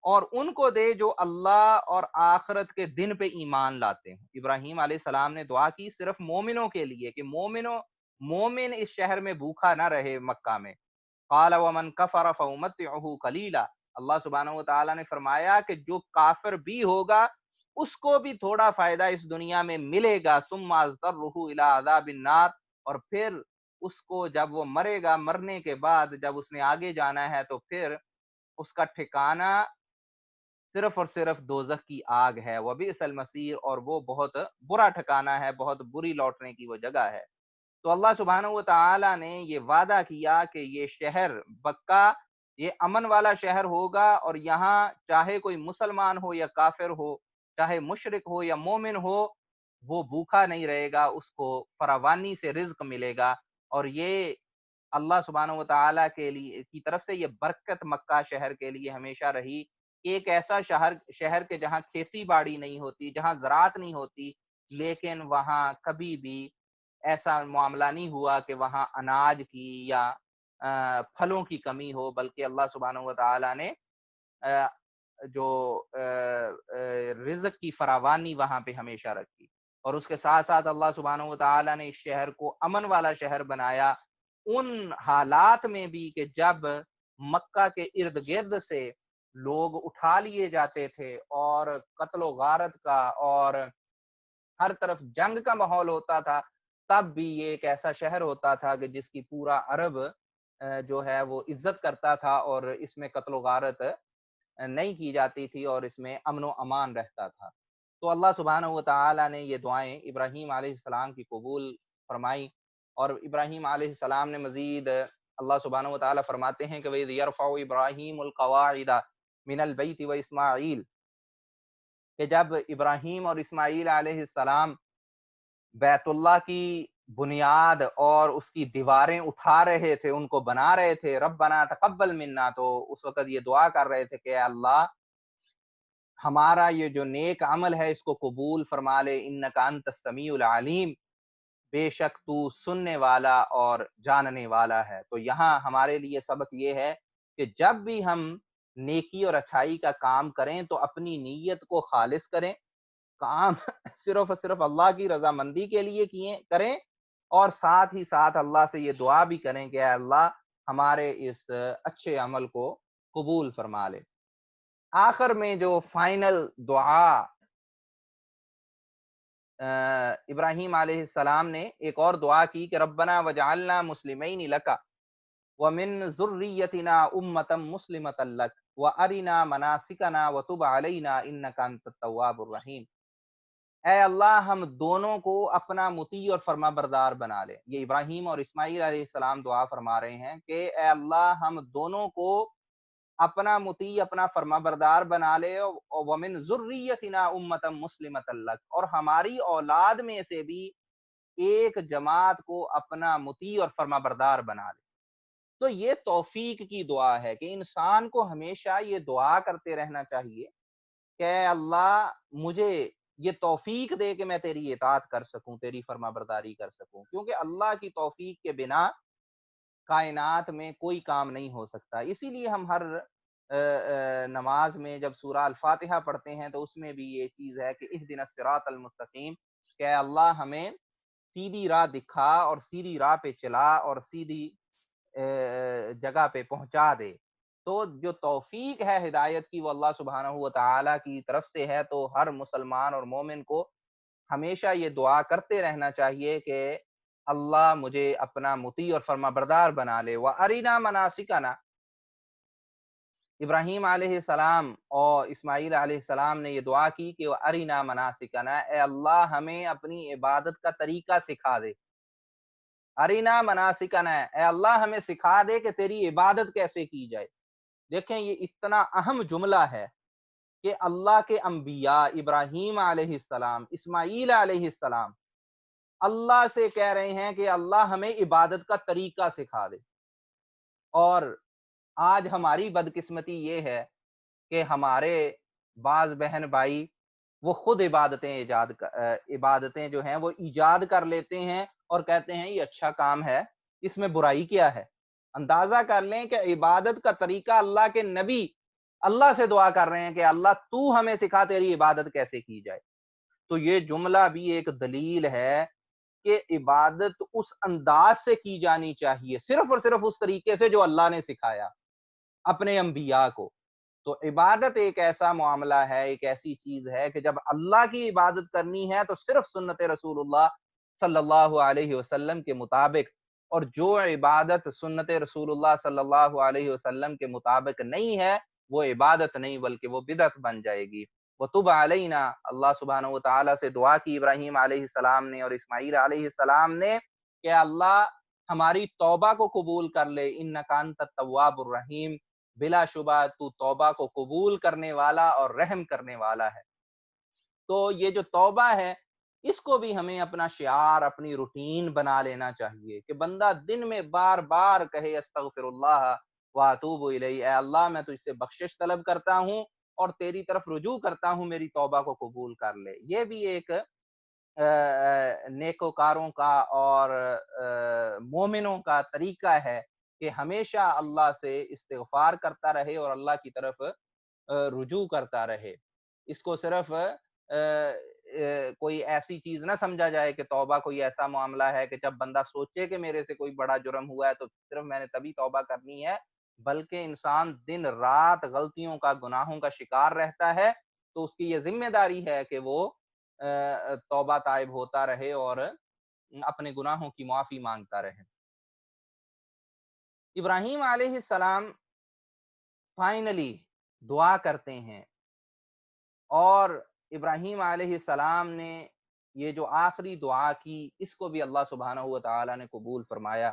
اور ان کو دے جو اللہ اور آخرت کے دن پہ ایمان لاتے ہیں۔ ابراہیم علیہ السلام نے دعا کی صرف مومنوں کے لیے کہ مومن اس شہر میں بھوکا نہ رہے مکہ میں۔ قال ومن کفر فامتعه قلیلا، اللہ سبحانہ و تعالیٰ نے فرمایا کہ جو کافر بھی ہوگا اس کو بھی تھوڑا فائدہ اس دنیا میں ملے گا، ثم اضطرہ الی عذاب النار، اور پھر اس کو جب وہ مرے گا، مرنے کے بعد جب اس نے آگے جانا ہے تو پھر اس کا ٹھکانہ صرف اور صرف دوزخ کی آگ ہے، وبئس المصیر، اور وہ بہت برا ٹھکانہ ہے، بہت بری لوٹنے کی وہ جگہ ہے۔ تو اللہ سبحانہ و تعالیٰ نے یہ وعدہ کیا کہ یہ شہر مکہ یہ امن والا شہر ہوگا، اور یہاں چاہے کوئی مسلمان ہو یا کافر ہو، چاہے مشرک ہو یا مومن ہو، وہ بھوکا نہیں رہے گا، اس کو فراوانی سے رزق ملے گا۔ اور یہ اللہ سبحانہ و تعالیٰ کے لیے کی طرف سے یہ برکت مکہ شہر کے لیے ہمیشہ رہی کہ ایک ایسا شہر کے جہاں کھیتی باڑی نہیں ہوتی، جہاں زراعت نہیں ہوتی، لیکن وہاں کبھی بھی ایسا معاملہ نہیں ہوا کہ وہاں اناج کی یا پھلوں کی کمی ہو، بلکہ اللہ سبحانہ و تعالیٰ نے جو رزق کی فراوانی وہاں پہ ہمیشہ رکھی۔ اور اس کے ساتھ ساتھ اللہ سبحانہ و تعالیٰ نے اس شہر کو امن والا شہر بنایا ان حالات میں بھی کہ جب مکہ کے ارد گرد سے لوگ اٹھا لیے جاتے تھے اور قتل و غارت کا اور ہر طرف جنگ کا ماحول ہوتا تھا، تب بھی یہ ایک ایسا شہر ہوتا تھا کہ جس کی پورا عرب جو ہے وہ عزت کرتا تھا، اور اس میں قتل و غارت نہیں کی جاتی تھی، اور اس میں امن و امان رہتا تھا۔ تو اللہ سبحانہ و تعالیٰ نے یہ دعائیں ابراہیم علیہ السلام کی قبول فرمائی، اور ابراہیم علیہ السلام نے مزید اللہ سبحانہ و تعالیٰ فرماتے ہیں کہ وَإِذْ يَرْفَعُ إِبْرَاهِيمُ الْقَوَاعِدَ مِنَ الْبَيْتِ وَإِسْمَاعِيلُ، کہ جب ابراہیم اور اسماعیل علیہ السلام بیت اللہ کی بنیاد اور اس کی دیواریں اٹھا رہے تھے، ان کو بنا رہے تھے، ربنا تقبل منا، تو اس وقت یہ دعا کر رہے تھے کہ اے اللہ ہمارا یہ جو نیک عمل ہے اس کو قبول فرما لے، انک انت السمیع العلیم، بے شک تو سننے والا اور جاننے والا ہے۔ تو یہاں ہمارے لیے سبق یہ ہے کہ جب بھی ہم نیکی اور اچھائی کا کام کریں تو اپنی نیت کو خالص کریں، کام صرف اور صرف اللہ کی رضامندی کے لیے کریں، اور ساتھ ہی ساتھ اللہ سے یہ دعا بھی کریں کہ اے اللہ ہمارے اس اچھے عمل کو قبول فرما لے۔ آخر میں جو فائنل دعا ابراہیم علیہ السلام نے ایک اور دعا کی کہ ربنا وجعلنا مسلمین لک ومن ذریتنا امتا مسلمتا لک وارنا مناسکنا وتب علینا انک انت التواب الرحیم، اے اللہ ہم دونوں کو اپنا مطیع اور فرما بردار بنا لے۔ یہ ابراہیم اور اسماعیل علیہ السلام دعا فرما رہے ہیں کہ اے اللہ ہم دونوں کو اپنا مطیع، اپنا فرما بردار بنا لے، ومن ذریتنا امتا مسلمتا لک، اور ہماری اولاد میں سے بھی ایک جماعت کو اپنا مطیع اور فرما بردار بنا لے۔ تو یہ توفیق کی دعا ہے کہ انسان کو ہمیشہ یہ دعا کرتے رہنا چاہیے کہ اے اللہ مجھے یہ توفیق دے کہ میں تیری اطاعت کر سکوں، تیری فرما برداری کر سکوں، کیونکہ اللہ کی توفیق کے بنا کائنات میں کوئی کام نہیں ہو سکتا۔ اسی لیے ہم ہر نماز میں جب سورہ الفاتحہ پڑھتے ہیں تو اس میں بھی یہ چیز ہے کہ اہدنا الصراط المستقیم، کہ اے اللہ ہمیں سیدھی راہ دکھا اور سیدھی راہ پہ چلا اور سیدھی جگہ پہ پہنچا دے۔ تو جو توفیق ہے ہدایت کی وہ اللہ سبحانہ و تعالیٰ کی طرف سے ہے، تو ہر مسلمان اور مومن کو ہمیشہ یہ دعا کرتے رہنا چاہیے کہ اللہ مجھے اپنا مطیع اور فرما بردار بنا لے۔ وَأَرِنَا مَنَاسِكَنَا، ابراہیم علیہ السلام اور اسماعیل علیہ السلام نے یہ دعا کی کہ وَأَرِنَا مَنَاسِكَنَا، اے اللہ ہمیں اپنی عبادت کا طریقہ سکھا دے۔ ارینا مناسکنا، اے اللہ ہمیں سکھا دے کہ تیری عبادت کیسے کی جائے۔ دیکھیں یہ اتنا اہم جملہ ہے کہ اللہ کے انبیاء ابراہیم علیہ السلام، اسماعیل علیہ السلام اللہ سے کہہ رہے ہیں کہ اللہ ہمیں عبادت کا طریقہ سکھا دے، اور آج ہماری بدقسمتی یہ ہے کہ ہمارے بعض بہن بھائی وہ خود عبادتیں جو ہیں وہ ایجاد کر لیتے ہیں اور کہتے ہیں یہ اچھا کام ہے، اس میں برائی کیا ہے؟ اندازہ کر لیں کہ عبادت کا طریقہ اللہ کے نبی اللہ سے دعا کر رہے ہیں کہ اللہ تو ہمیں سکھا تیری عبادت کیسے کی جائے۔ تو یہ جملہ بھی ایک دلیل ہے کہ عبادت اس انداز سے کی جانی چاہیے، صرف اور صرف اس طریقے سے جو اللہ نے سکھایا اپنے انبیاء کو۔ تو عبادت ایک ایسا معاملہ ہے، ایک ایسی چیز ہے کہ جب اللہ کی عبادت کرنی ہے تو صرف سنت رسول اللہ صلی اللہ علیہ وسلم کے مطابق، اور جو عبادت سنت رسول اللہ صلی اللہ علیہ وسلم کے مطابق نہیں ہے وہ عبادت نہیں بلکہ وہ بدعت بن جائے گی۔ وَتُبْ عَلَيْنَا، اللہ سبحانہ وتعالیٰ سے دعا کی ابراہیم علیہ السلام نے اور اسماعیل علیہ السلام نے کہ اللہ ہماری توبہ کو قبول کر لے، اِنَّكَ أَنْتَ التَّوَّابُ الرَّحِيمُ، بلا شبہ تو توبہ کو قبول کرنے والا اور رحم کرنے والا ہے۔ تو یہ جو توبہ ہے اس کو بھی ہمیں اپنا شعار، اپنی روٹین بنا لینا چاہیے کہ بندہ دن میں بار بار کہے استغفر اللہ واتوب الیہ، اے اللہ میں تجھ سے بخشش طلب کرتا ہوں اور تیری طرف رجوع کرتا ہوں، میری توبہ کو قبول کر لے۔ یہ بھی ایک نیکوکاروں کا اور مومنوں کا طریقہ ہے کہ ہمیشہ اللہ سے استغفار کرتا رہے اور اللہ کی طرف رجوع کرتا رہے۔ اس کو صرف کوئی ایسی چیز نہ سمجھا جائے کہ توبہ کوئی ایسا معاملہ ہے کہ جب بندہ سوچے کہ میرے سے کوئی بڑا جرم ہوا ہے تو صرف میں نے تبھی توبہ کرنی ہے، بلکہ انسان دن رات غلطیوں کا، گناہوں کا شکار رہتا ہے، تو اس کی یہ ذمہ داری ہے کہ وہ توبہ تائب ہوتا رہے اور اپنے گناہوں کی معافی مانگتا رہے۔ ابراہیم علیہ السلام فائنلی دعا کرتے ہیں، اور ابراہیم علیہ السلام نے یہ جو آخری دعا کی اس کو بھی اللہ سبحانہ وتعالی نے قبول فرمایا۔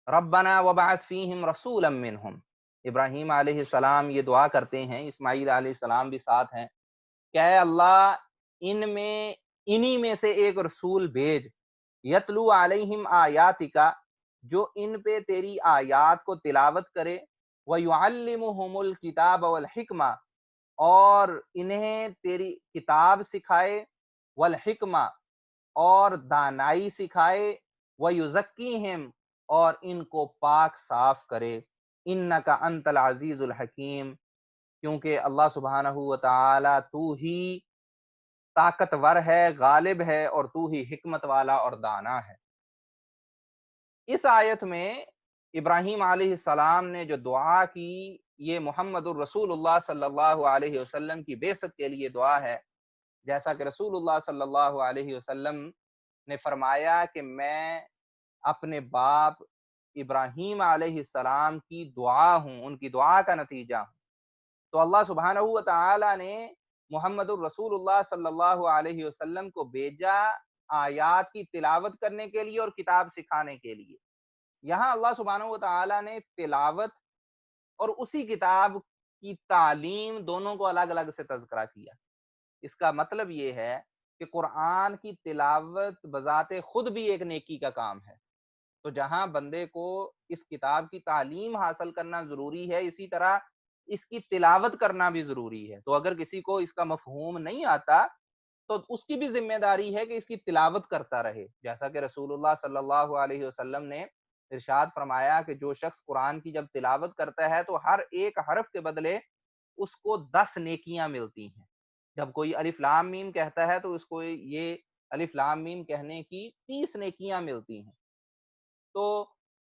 ربنا وبعث فیہم رسولا منہم، ابراہیم علیہ السلام یہ دعا کرتے ہیں، اسماعیل علیہ السلام بھی ساتھ ہیں کہ اے اللہ انہی میں سے ایک رسول بھیج، یتلو علیہم آیاتکا، جو ان پہ تیری آیات کو تلاوت کرے، وَيُعَلِّمُهُمُ الْكِتَابَ وَالْحِکْمَةَ، اور انہیں تیری کتاب سکھائے، والحکمہ، اور دانائی سکھائے، وَيُزَكِّيهِمْ، اور ان کو پاک صاف کرے، اِنَّكَ أَنْتَ الْعَزِيزُ الْحَكِيمُ، کیونکہ اللہ سبحانہ وتعالی تو ہی طاقتور ہے، غالب ہے، اور تو ہی حکمت والا اور دانا ہے۔ اس آیت میں ابراہیم علیہ السلام نے جو دعا کی یہ محمد الرسول اللہ صلی اللہ علیہ وسلم کی بعثت کے لیے دعا ہے، جیسا کہ رسول اللہ صلی اللہ علیہ وسلم نے فرمایا کہ میں اپنے باپ ابراہیم علیہ السلام کی دعا ہوں، ان کی دعا کا نتیجہ ہوں۔ تو اللہ سبحانہ وتعالی نے محمد الرسول اللہ صلی اللہ علیہ وسلم کو بھیجا آیات کی تلاوت کرنے کے لیے اور کتاب سکھانے کے لیے۔ یہاں اللہ سبحانہ وتعالی نے تلاوت اور اسی کتاب کی تعلیم دونوں کو الگ الگ سے تذکرہ کیا۔ اس کا مطلب یہ ہے کہ قرآن کی تلاوت بذات خود بھی ایک نیکی کا کام ہے۔ تو جہاں بندے کو اس کتاب کی تعلیم حاصل کرنا ضروری ہے، اسی طرح اس کی تلاوت کرنا بھی ضروری ہے۔ تو اگر کسی کو اس کا مفہوم نہیں آتا تو اس کی بھی ذمہ داری ہے کہ اس کی تلاوت کرتا رہے، جیسا کہ رسول اللہ صلی اللہ علیہ وسلم نے ارشاد فرمایا کہ جو شخص قرآن کی جب تلاوت کرتا ہے تو ہر ایک حرف کے بدلے اس کو 10 نیکیاں ملتی ہیں۔ جب کوئی الف لام میم کہتا ہے تو اس کو یہ الف لام میم کہنے کی 30 نیکیاں ملتی ہیں۔ تو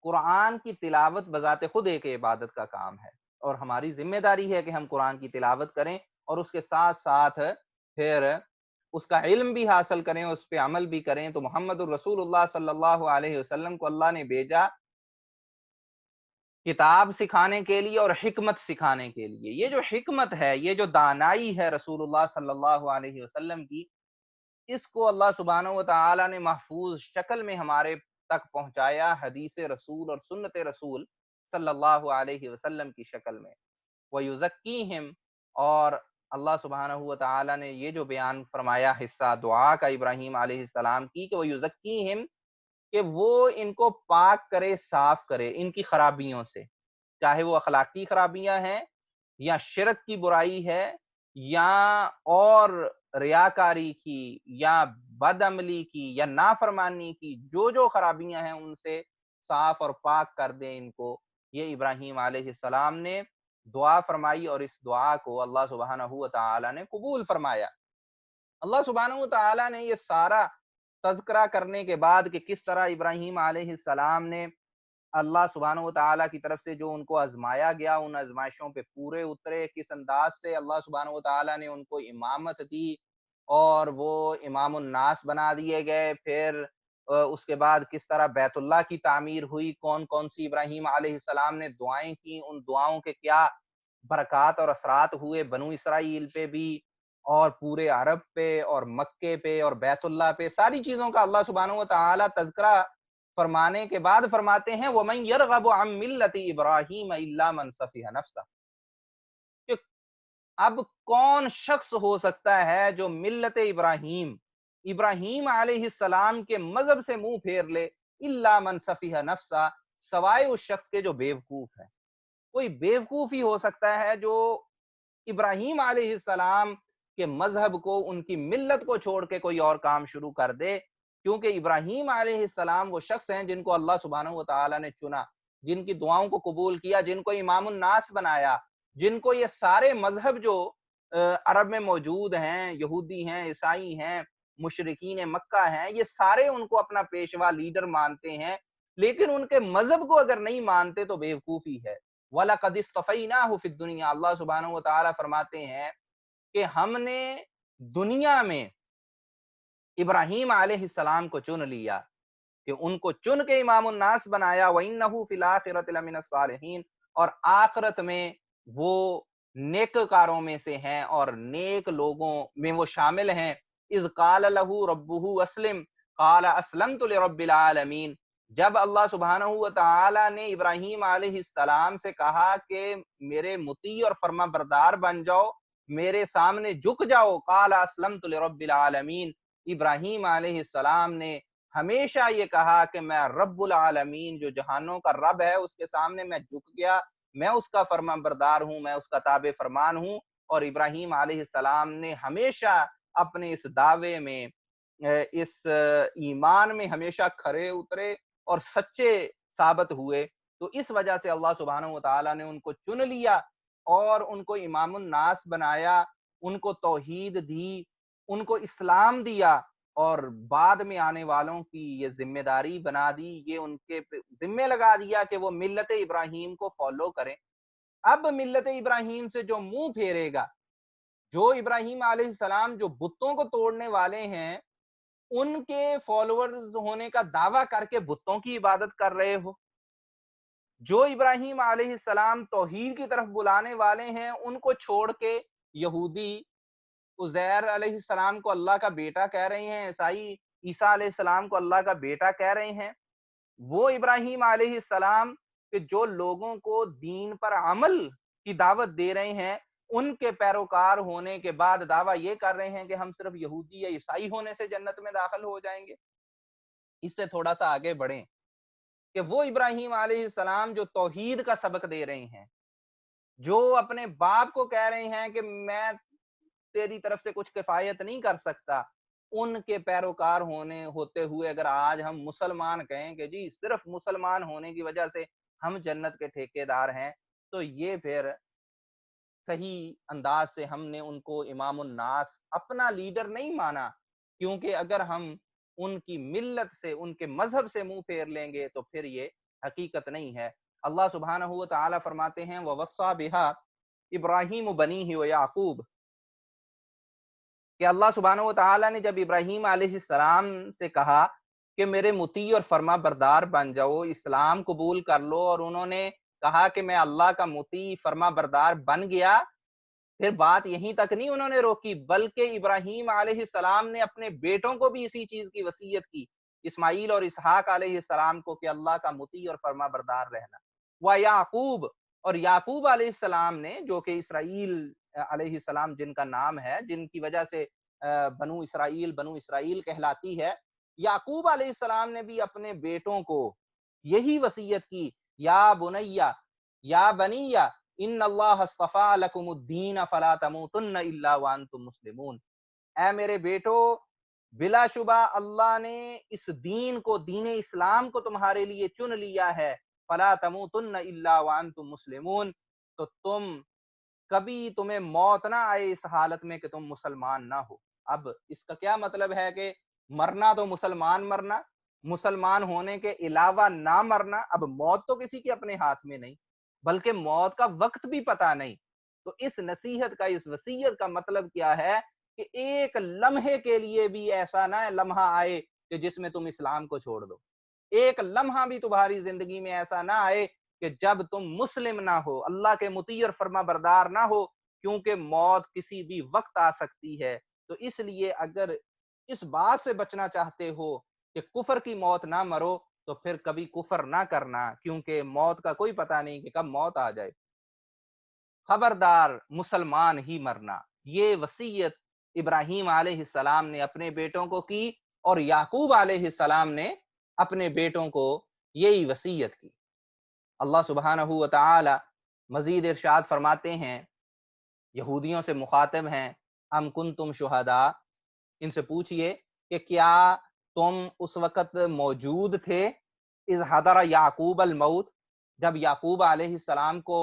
قرآن کی تلاوت بذات خود ایک عبادت کا کام ہے، اور ہماری ذمہ داری ہے کہ ہم قرآن کی تلاوت کریں اور اس کے ساتھ ساتھ پھر اس کا علم بھی حاصل کریں، اس پہ عمل بھی کریں۔ تو محمد الرسول اللہ صلی اللہ علیہ وسلم کو اللہ نے بھیجا کتاب سکھانے کے لیے اور حکمت سکھانے کے لیے۔ یہ جو حکمت ہے، یہ جو دانائی ہے رسول اللہ صلی اللہ علیہ وسلم کی، اس کو اللہ سبحانہ وتعالی نے محفوظ شکل میں ہمارے تک پہنچایا، حدیث رسول اور سنت رسول صلی اللہ علیہ وسلم کی شکل میں۔ وَيُزَكِّيهِمْ، اور اللہ سبحانہ وتعالی نے یہ جو بیان فرمایا حصہ دعا کا ابراہیم علیہ السلام کی کہ وَيُزَكِّيهِمْ، کہ وہ ان کو پاک کرے، صاف کرے ان کی خرابیوں سے، چاہے وہ اخلاقی خرابیاں ہیں یا شرک کی برائی ہے یا اور ریاکاری کی یا بدعملی کی یا نافرمانی کی جو جو خرابیاں ہیں ان سے صاف اور پاک کر دیں ان کو۔ یہ ابراہیم علیہ السلام نے دعا فرمائی اور اس دعا کو اللہ سبحانہ و تعالی نے قبول فرمایا۔ اللہ سبحانہ و تعالی نے یہ سارا تذکرہ کرنے کے بعد کہ کس طرح ابراہیم علیہ السلام نے اللہ سبحانہ و تعالیٰ کی طرف سے جو ان کو آزمایا گیا، ان آزمائشوں پہ پورے اترے، کس انداز سے اللہ سبحانہ و تعالیٰ نے ان کو امامت دی اور وہ امام الناس بنا دیے گئے۔ پھر اس کے بعد کس طرح بیت اللہ کی تعمیر ہوئی، کون کون سی ابراہیم علیہ السلام نے دعائیں کی، ان دعاؤں کے کیا برکات اور اثرات ہوئے بنو اسرائیل پہ بھی اور پورے عرب پہ اور مکے پہ اور بیت اللہ پہ، ساری چیزوں کا اللہ سبحانہ و تعالیٰ تذکرہ فرمانے کے بعد فرماتے ہیں وَمَن يَرْغَبُ عَن مِّلَّةِ إِبْرَاهِيمَ إِلَّا مَن سَفِهَ نَفْسَهُ، کہ اب کون شخص ہو سکتا ہے جو ملت ابراہیم ابراہیم علیہ السلام کے مذہب سے منہ پھیر لے، الا من سفیہ نفسہ، سوائے اس شخص کے جو بیوقوف ہے۔ کوئی بیوقوف ہی ہو سکتا ہے جو ابراہیم علیہ السلام کے مذہب کو، ان کی ملت کو چھوڑ کے کوئی اور کام شروع کر دے، کیونکہ ابراہیم علیہ السلام وہ شخص ہیں جن کو اللہ سبحانہ و تعالی نے چنا، جن کی دعاؤں کو قبول کیا، جن کو امام الناس بنایا، جن کو یہ سارے مذہب جو عرب میں موجود ہیں، یہودی ہیں، عیسائی ہیں، مشرکین مکہ ہیں، یہ سارے ان کو اپنا پیشوا لیڈر مانتے ہیں، لیکن ان کے مذہب کو اگر نہیں مانتے تو بیوقوفی ہے۔ وَلَقَدِ اصْطَفَيْنَاهُ فِي الدُّنْيَا، اللہ سبحانہ و تعالیٰ فرماتے ہیں کہ ہم نے دنیا میں ابراہیم علیہ السلام کو چن لیا، کہ ان کو چن کے امام الناس بنایا، وَإِنَّهُ فِي الْآخِرَةِ لَمِنَ الصَّالِحِينَ، اور آخرت میں وہ نیک کاروں میں سے ہیں اور نیک لوگوں میں وہ شامل ہیں۔ اِذْ قَالَ لَهُ رَبُّهُ أَسْلِمْ قَالَ أَسْلَمْتُ لِرَبِّ الْعَالَمِينَ، جب اللہ سبحانہ و تعالی نے ابراہیم علیہ السلام سے کہا کہ میرے مطیع اور فرما بردار بن جاؤ، میرے سامنے جھک جاؤ، قَالَ أَسْلَمْتُ لِرَبِّ الْعَالَمِينَ، ابراہیم علیہ السلام نے ہمیشہ یہ کہا کہ میں رب العالمین، جو جہانوں کا رب ہے، اس کے سامنے میں جھک گیا، میں اس کا فرما بردار ہوں، میں اس کا تابع فرمان ہوں۔ اور ابراہیم علیہ السلام نے ہمیشہ اپنے اس دعوے میں، اس ایمان میں ہمیشہ کھرے اترے اور سچے ثابت ہوئے۔ تو اس وجہ سے اللہ سبحانہ و تعالیٰ نے ان کو چن لیا اور ان کو امام الناس بنایا، ان کو توحید دی، ان کو اسلام دیا، اور بعد میں آنے والوں کی یہ ذمہ داری بنا دی، یہ ان کے ذمہ لگا دیا کہ وہ ملت ابراہیم کو فالو کریں۔ اب ملت ابراہیم سے جو منہ پھیرے گا، جو ابراہیم علیہ السلام جو بتوں کو توڑنے والے ہیں، ان کے فالوورز ہونے کا دعویٰ کر کے بتوں کی عبادت کر رہے ہو، جو ابراہیم علیہ السلام توحید کی طرف بلانے والے ہیں، ان کو چھوڑ کے یہودی عزیر علیہ السلام کو اللہ کا بیٹا کہہ رہے ہیں، عیسائی عیسیٰ علیہ السلام کو اللہ کا بیٹا کہہ رہے ہیں، وہ ابراہیم علیہ السلام کہ جو لوگوں کو دین پر عمل کی دعوت دے رہے ہیں، ان کے پیروکار ہونے کے بعد دعویٰ یہ کر رہے ہیں کہ ہم صرف یہودی یا عیسائی ہونے سے جنت میں داخل ہو جائیں گے۔ اس سے تھوڑا سا آگے بڑھیں کہ وہ ابراہیم علیہ السلام جو توحید کا سبق دے رہے ہیں، جو اپنے باپ کو کہہ رہے ہیں کہ میں تیری طرف سے کچھ کفایت نہیں کر سکتا، ان کے پیروکار ہوتے ہوئے اگر آج ہم مسلمان کہیں کہ جی صرف مسلمان ہونے کی وجہ سے ہم جنت کے ٹھیکیدار ہیں، تو یہ پھر صحیح انداز سے ہم نے ان کو امام الناس اپنا لیڈر نہیں مانا، کیونکہ اگر ہم ان کی ملت سے، ان کے مذہب سے منہ پھیر لیں گے تو پھر یہ حقیقت نہیں ہے۔ اللہ سبحانہ و تعالیٰ فرماتے ہیں وَوَصَّى بِهَا إِبْرَاهِيمُ بَنِيهِ وَيَعْقُوبُ، کہ اللہ سبحانہ و تعالیٰ نے جب ابراہیم علیہ السلام سے کہا کہ میرے مطیع اور فرما بردار بن جاؤ، اسلام قبول کر لو، اور انہوں نے کہا کہ میں اللہ کا مطیع فرما بردار بن گیا، پھر بات یہیں تک نہیں انہوں نے روکی، بلکہ ابراہیم علیہ السلام نے اپنے بیٹوں کو بھی اسی چیز کی وصیت کی، اسماعیل اور اسحاق علیہ السلام کو، کہ اللہ کا مطیع اور فرما بردار رہنا۔ وَيَعْقُوب، اور یعقوب علیہ السلام نے، جو کہ اسرائیل علیہ السلام جن کا نام ہے، جن کی وجہ سے بنو اسرائیل کہلاتی ہے، یعقوب علیہ السلام نے بھی اپنے بیٹوں کو یہی وصیت کی، یا بنیا، یا بنیا، ان اللہ اصطفیٰ لکم الدین فلا تموتن الا وانتم مسلمون، اے میرے بیٹو بلا شبہ اللہ نے اس دین کو، دین اسلام کو تمہارے لیے چن لیا ہے، فلا تموتن الا وانتم مسلمون، تو کبھی تمہیں موت نہ آئے اس حالت میں کہ تم مسلمان نہ ہو۔ اب اس کا کیا مطلب ہے کہ مرنا تو مسلمان مرنا، مسلمان ہونے کے علاوہ نہ مرنا، اب موت تو کسی کے اپنے ہاتھ میں نہیں، بلکہ موت کا وقت بھی پتہ نہیں۔ تو اس نصیحت کا، اس وصیت کا مطلب کیا ہے کہ ایک لمحے کے لیے بھی ایسا نہ لمحہ آئے کہ جس میں تم اسلام کو چھوڑ دو، ایک لمحہ بھی تمہاری زندگی میں ایسا نہ آئے کہ جب تم مسلم نہ ہو، اللہ کے مطیع اور فرما بردار نہ ہو، کیونکہ موت کسی بھی وقت آ سکتی ہے۔ تو اس لیے اگر اس بات سے بچنا چاہتے ہو کہ کفر کی موت نہ مرو، تو پھر کبھی کفر نہ کرنا، کیونکہ موت کا کوئی پتہ نہیں کہ کب موت آ جائے۔ خبردار مسلمان ہی مرنا، یہ وصیت ابراہیم علیہ السلام نے اپنے بیٹوں کو کی، اور یعقوب علیہ السلام نے اپنے بیٹوں کو یہی وصیت کی۔ اللہ سبحانہ و تعالی مزید ارشاد فرماتے ہیں، یہودیوں سے مخاطب ہیں، ام کنتم شہداء، ان سے پوچھئے کہ کیا تم اس وقت موجود تھے، اذ حضر یعقوب الموت، جب یعقوب علیہ السلام کو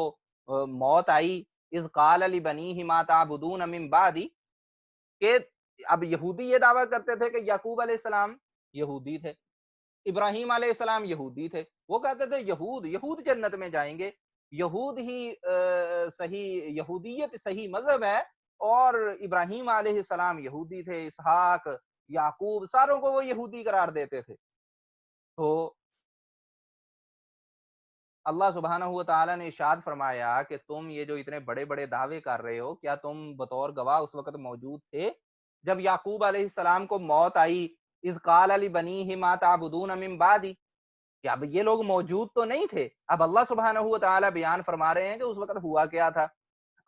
موت آئی، اذ قال لبنیہ ما تعبدون من بعدی، کہ اب یہودی یہ دعویٰ کرتے تھے کہ یعقوب علیہ السلام یہودی تھے، ابراہیم علیہ السلام یہودی تھے، وہ کہتے تھے یہود جنت میں جائیں گے، یہود ہی صحیح، یہودیت صحیح مذہب ہے، اور ابراہیم علیہ السلام یہودی تھے، اسحاق، یعقوب، ساروں کو وہ یہودی قرار دیتے تھے۔ تو اللہ سبحانہ و تعالیٰ نے ارشاد فرمایا کہ تم یہ جو اتنے بڑے بڑے دعوے کر رہے ہو، کیا تم بطور گواہ اس وقت موجود تھے جب یعقوب علیہ السلام کو موت آئی، اذ قال لبنیہ ما تعبدون من بعدی، کہ اب یہ لوگ موجود تو نہیں تھے، اب اللہ سبحانہ و تعالیٰ بیان فرما رہے ہیں کہ اس وقت ہوا کیا تھا۔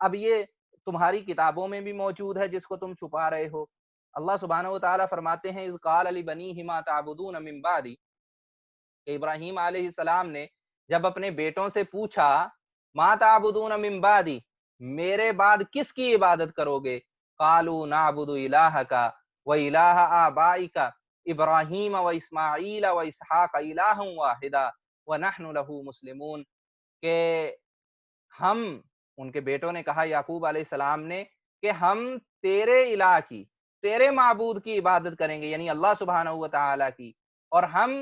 اب یہ تمہاری کتابوں میں بھی موجود ہے جس کو تم چھپا رہے ہو۔ اللہ سبحانہ و تعالیٰ فرماتے ہیں، اذ قال لبنیہ ما تعبدون من بعدی، کہ ابراہیم علیہ السلام نے جب اپنے بیٹوں سے پوچھا، ما تعبدون من بعدی، میرے بعد کس کی عبادت کرو گے؟ قالوا نعبد الہک و الہ آبائک ابراہیم و اسماعیل و اسحاق الہ واحدا ونحن له مسلمون، کہ ہم، ان کے بیٹوں نے کہا یعقوب علیہ السلام نے، کہ ہم تیرے الہ کی، تیرے معبود کی عبادت کریں گے، یعنی اللہ سبحانہ و تعالیٰ کی، اور ہم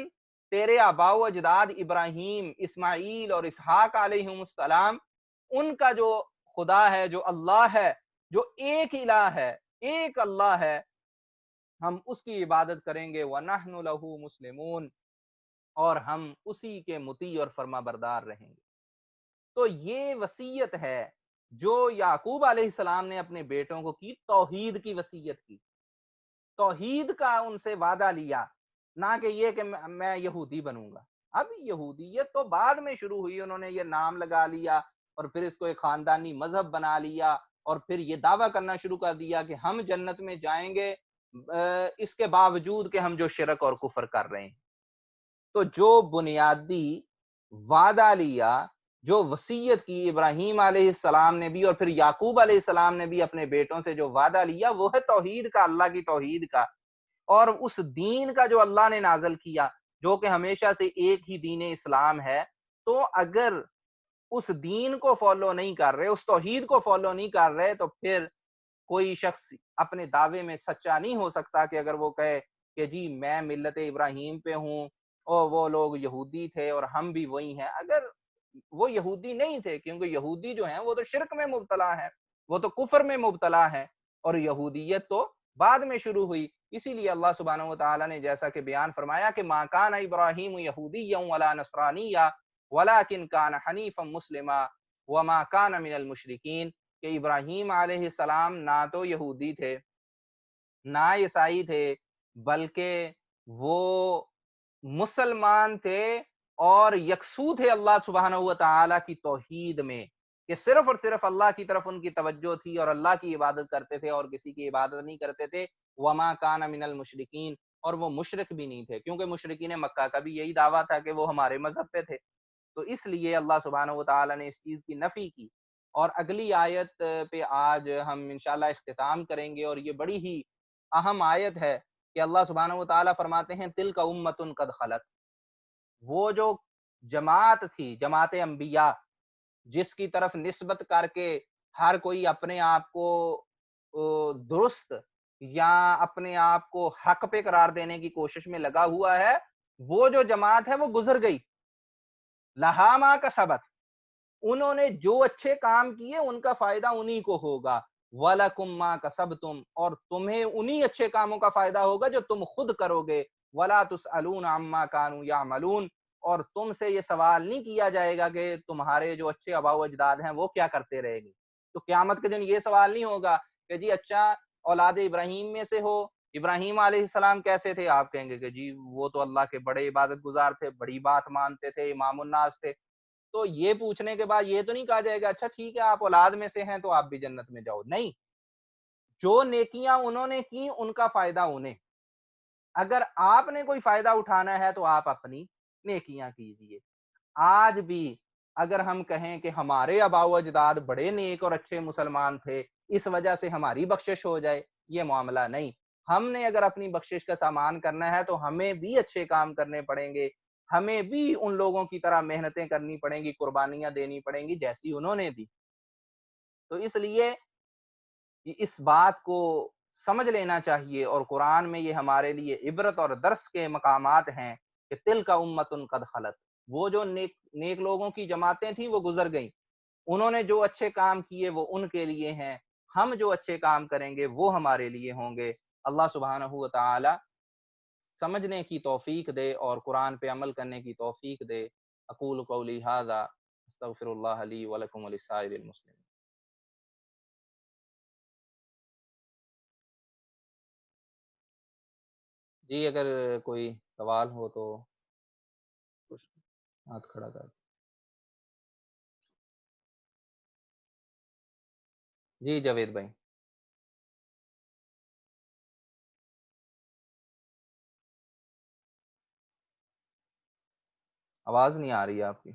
تیرے آباء و اجداد ابراہیم، اسماعیل اور اسحاق علیہم السلام، ان کا جو خدا ہے، جو اللہ ہے، جو ایک الہ ہے، ایک اللہ ہے، ہم اس کی عبادت کریں گے، وَنَحْنُ لَهُ مُسْلِمُونَ، اور ہم اسی کے مطیع اور فرما بردار رہیں گے۔ تو یہ وصیت ہے جو یعقوب علیہ السلام نے اپنے بیٹوں کو کی، توحید کی وصیت کی، توحید کا ان سے وعدہ لیا، نہ کہ یہ کہ میں یہودی بنوں گا۔ اب یہودیت تو بعد میں شروع ہوئی، انہوں نے یہ نام لگا لیا اور پھر اس کو ایک خاندانی مذہب بنا لیا، اور پھر یہ دعویٰ کرنا شروع کر دیا کہ ہم جنت میں جائیں گے، اس کے باوجود کہ ہم جو شرک اور کفر کر رہے ہیں۔ تو جو بنیادی وعدہ لیا، جو وصیت کی ابراہیم علیہ السلام نے بھی اور پھر یعقوب علیہ السلام نے بھی اپنے بیٹوں سے جو وعدہ لیا، وہ ہے توحید کا، اللہ کی توحید کا، اور اس دین کا جو اللہ نے نازل کیا، جو کہ ہمیشہ سے ایک ہی دین اسلام ہے۔ تو اگر اس دین کو فالو نہیں کر رہے، اس توحید کو فالو نہیں کر رہے، تو پھر کوئی شخص اپنے دعوے میں سچا نہیں ہو سکتا کہ اگر وہ کہے کہ جی میں ملت ابراہیم پہ ہوں اور وہ لوگ یہودی تھے اور ہم بھی وہی ہیں۔ اگر وہ یہودی نہیں تھے، کیونکہ یہودی جو ہیں وہ تو شرک میں مبتلا ہیں، وہ تو کفر میں مبتلا ہیں، اور یہودیت تو بعد میں شروع ہوئی۔ اسی لیے اللہ سبحانہ و تعالیٰ نے جیسا کہ بیان فرمایا کہ ما کان ابراہیم یہودیا ولا نصرانیا ولکن کان حنیفا مسلما وما کان من المشرکین، کہ ابراہیم علیہ السلام نہ تو یہودی تھے، نہ عیسائی تھے، بلکہ وہ مسلمان تھے اور یکسو تھے اللہ سبحانہ و تعالیٰ کی توحید میں، کہ صرف اور صرف اللہ کی طرف ان کی توجہ تھی اور اللہ کی عبادت کرتے تھے اور کسی کی عبادت نہیں کرتے تھے۔ وما کان من المشرکین، اور وہ مشرک بھی نہیں تھے، کیونکہ مشرکین مکہ کا بھی یہی دعویٰ تھا کہ وہ ہمارے مذہب پہ تھے۔ تو اس لیے اللہ سبحانہ و تعالیٰ نے اس چیز کی نفی کی اور اگلی آیت پہ آج ہم انشاءاللہ اختتام کریں گے، اور یہ بڑی ہی اہم آیت ہے کہ اللہ سبحانہ و تعالیٰ فرماتے ہیں تِلْکَ أُمَّةٌ قَدْ خَلَتْ، وہ جو جماعت تھی، جماعت انبیاء، جس کی طرف نسبت کر کے ہر کوئی اپنے آپ کو درست یا اپنے آپ کو حق پہ قرار دینے کی کوشش میں لگا ہوا ہے، وہ جو جماعت ہے وہ گزر گئی۔ لہا ما کسبت، انہوں نے جو اچھے کام کیے ان کا فائدہ انہی کو ہوگا۔ وَلَكُمْ مَا كَسَبْتُمْ، اور تمہیں انہی اچھے کاموں کا فائدہ ہوگا جو تم خود کرو گے۔ وَلَا تُسْأَلُونَ عَمَّا كَانُوا يَعْمَلُونَ، اور تم سے یہ سوال نہیں کیا جائے گا کہ تمہارے جو اچھے آباء و اجداد ہیں وہ کیا کرتے رہے گی۔ تو قیامت کے دن یہ سوال نہیں ہوگا کہ جی اچھا اولاد ابراہیم میں سے ہو، ابراہیم علیہ السلام کیسے تھے؟ آپ کہیں گے کہ جی وہ تو اللہ کے بڑے عبادت گزار تھے، بڑی بات مانتے تھے، امام الناس تھے۔ تو یہ پوچھنے کے بعد یہ تو نہیں کہا جائے گا اچھا ٹھیک ہے آپ اولاد میں سے ہیں تو آپ بھی جنت میں جاؤ، نہیں، جو نیکیاں انہوں نے کی ان کا فائدہ انہیں۔ اگر آپ نے کوئی فائدہ اٹھانا ہے تو آپ اپنی نیکیاں کیجئے۔ آج بھی اگر ہم کہیں کہ ہمارے آباء و اجداد بڑے نیک اور اچھے مسلمان تھے، اس وجہ سے ہماری بخشش ہو جائے، یہ معاملہ نہیں۔ ہم نے اگر اپنی بخشش کا سامان کرنا ہے تو ہمیں بھی اچھے کام کرنے پڑیں گے، ہمیں بھی ان لوگوں کی طرح محنتیں کرنی پڑیں گی، قربانیاں دینی پڑیں گی جیسی انہوں نے دی۔ تو اس لیے اس بات کو سمجھ لینا چاہیے، اور قرآن میں یہ ہمارے لیے عبرت اور درس کے مقامات ہیں کہ تِلْکَ أُمَّةٌ قَدْ خَلَتْ، وہ جو نیک لوگوں کی جماعتیں تھیں وہ گزر گئیں، انہوں نے جو اچھے کام کیے وہ ان کے لیے ہیں، ہم جو اچھے کام کریں گے وہ ہمارے لیے ہوں گے۔ اللہ سبحانہ و تعالی سمجھنے کی توفیق دے اور قرآن پہ عمل کرنے کی توفیق دے۔ اقول قولی ھذا استغفر اللہ لی ولکم ولسائر المسلمین۔ جی اگر کوئی سوال ہو تو کچھ ہاتھ کھڑا کر۔ جی جاوید بھائی، آواز نہیں آ رہی ہے آپ کی۔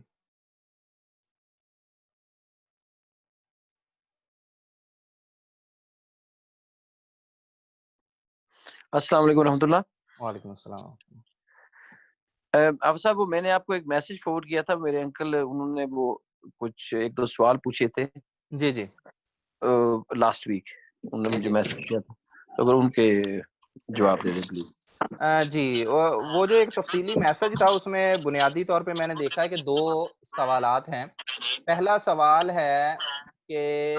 السلام علیکم ورحمۃ اللہ۔ وعلیکم السلام۔ اب صاحب وہ میں نے آپ کو ایک میسج فارورڈ کیا تھا، میرے انکل انہوں نے وہ کچھ ایک دو سوال پوچھے تھے جی جی لاسٹ ویک، انہوں نے جی مجھے جی میسج کیا تھا، تو اگر ان کے جواب دے دیں پلیز۔ جی وہ جو ایک تفصیلی میسج تھا اس میں بنیادی طور پہ میں نے دیکھا ہے کہ دو سوالات ہیں۔ پہلا سوال ہے کہ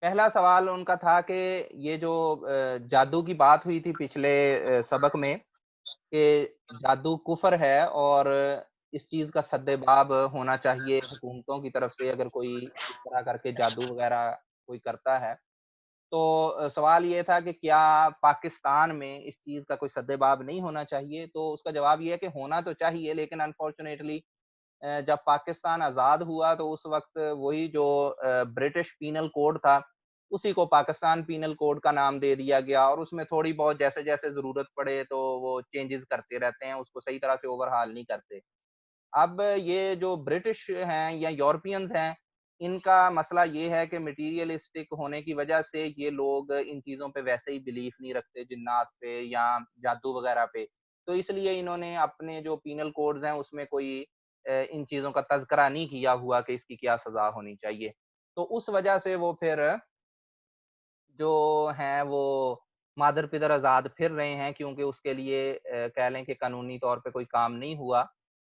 پہلا سوال ان کا تھا کہ یہ جو جادو کی بات ہوئی تھی پچھلے سبق میں کہ جادو کفر ہے، اور اس چیز کا سد باب ہونا چاہیے حکومتوں کی طرف سے اگر کوئی اس طرح کر کے جادو وغیرہ کوئی کرتا ہے۔ تو سوال یہ تھا کہ کیا پاکستان میں اس چیز کا کوئی سد باب نہیں ہونا چاہیے؟ تو اس کا جواب یہ ہے کہ ہونا تو چاہیے، لیکن انفارچونیٹلی جب پاکستان آزاد ہوا تو اس وقت وہی جو برٹش پینل کوڈ تھا اسی کو پاکستان پینل کوڈ کا نام دے دیا گیا، اور اس میں تھوڑی بہت جیسے جیسے ضرورت پڑے تو وہ چینجز کرتے رہتے ہیں، اس کو صحیح طرح سے اوور ہال نہیں کرتے۔ اب یہ جو برٹش ہیں یا یورپینز ہیں، ان کا مسئلہ یہ ہے کہ مٹیریلسٹک ہونے کی وجہ سے یہ لوگ ان چیزوں پہ ویسے ہی بلیف نہیں رکھتے، جنات پہ یا جادو وغیرہ پہ، تو اس لیے انہوں نے اپنے جو پینل کوڈز ہیں اس میں کوئی ان چیزوں کا تذکرہ نہیں کیا ہوا کہ اس کی کیا سزا ہونی چاہیے۔ تو اس وجہ سے وہ پھر جو ہیں وہ مادر پدر آزاد پھر رہے ہیں، کیونکہ اس کے لیے کہہ لیں کہ قانونی طور پہ کوئی کام نہیں ہوا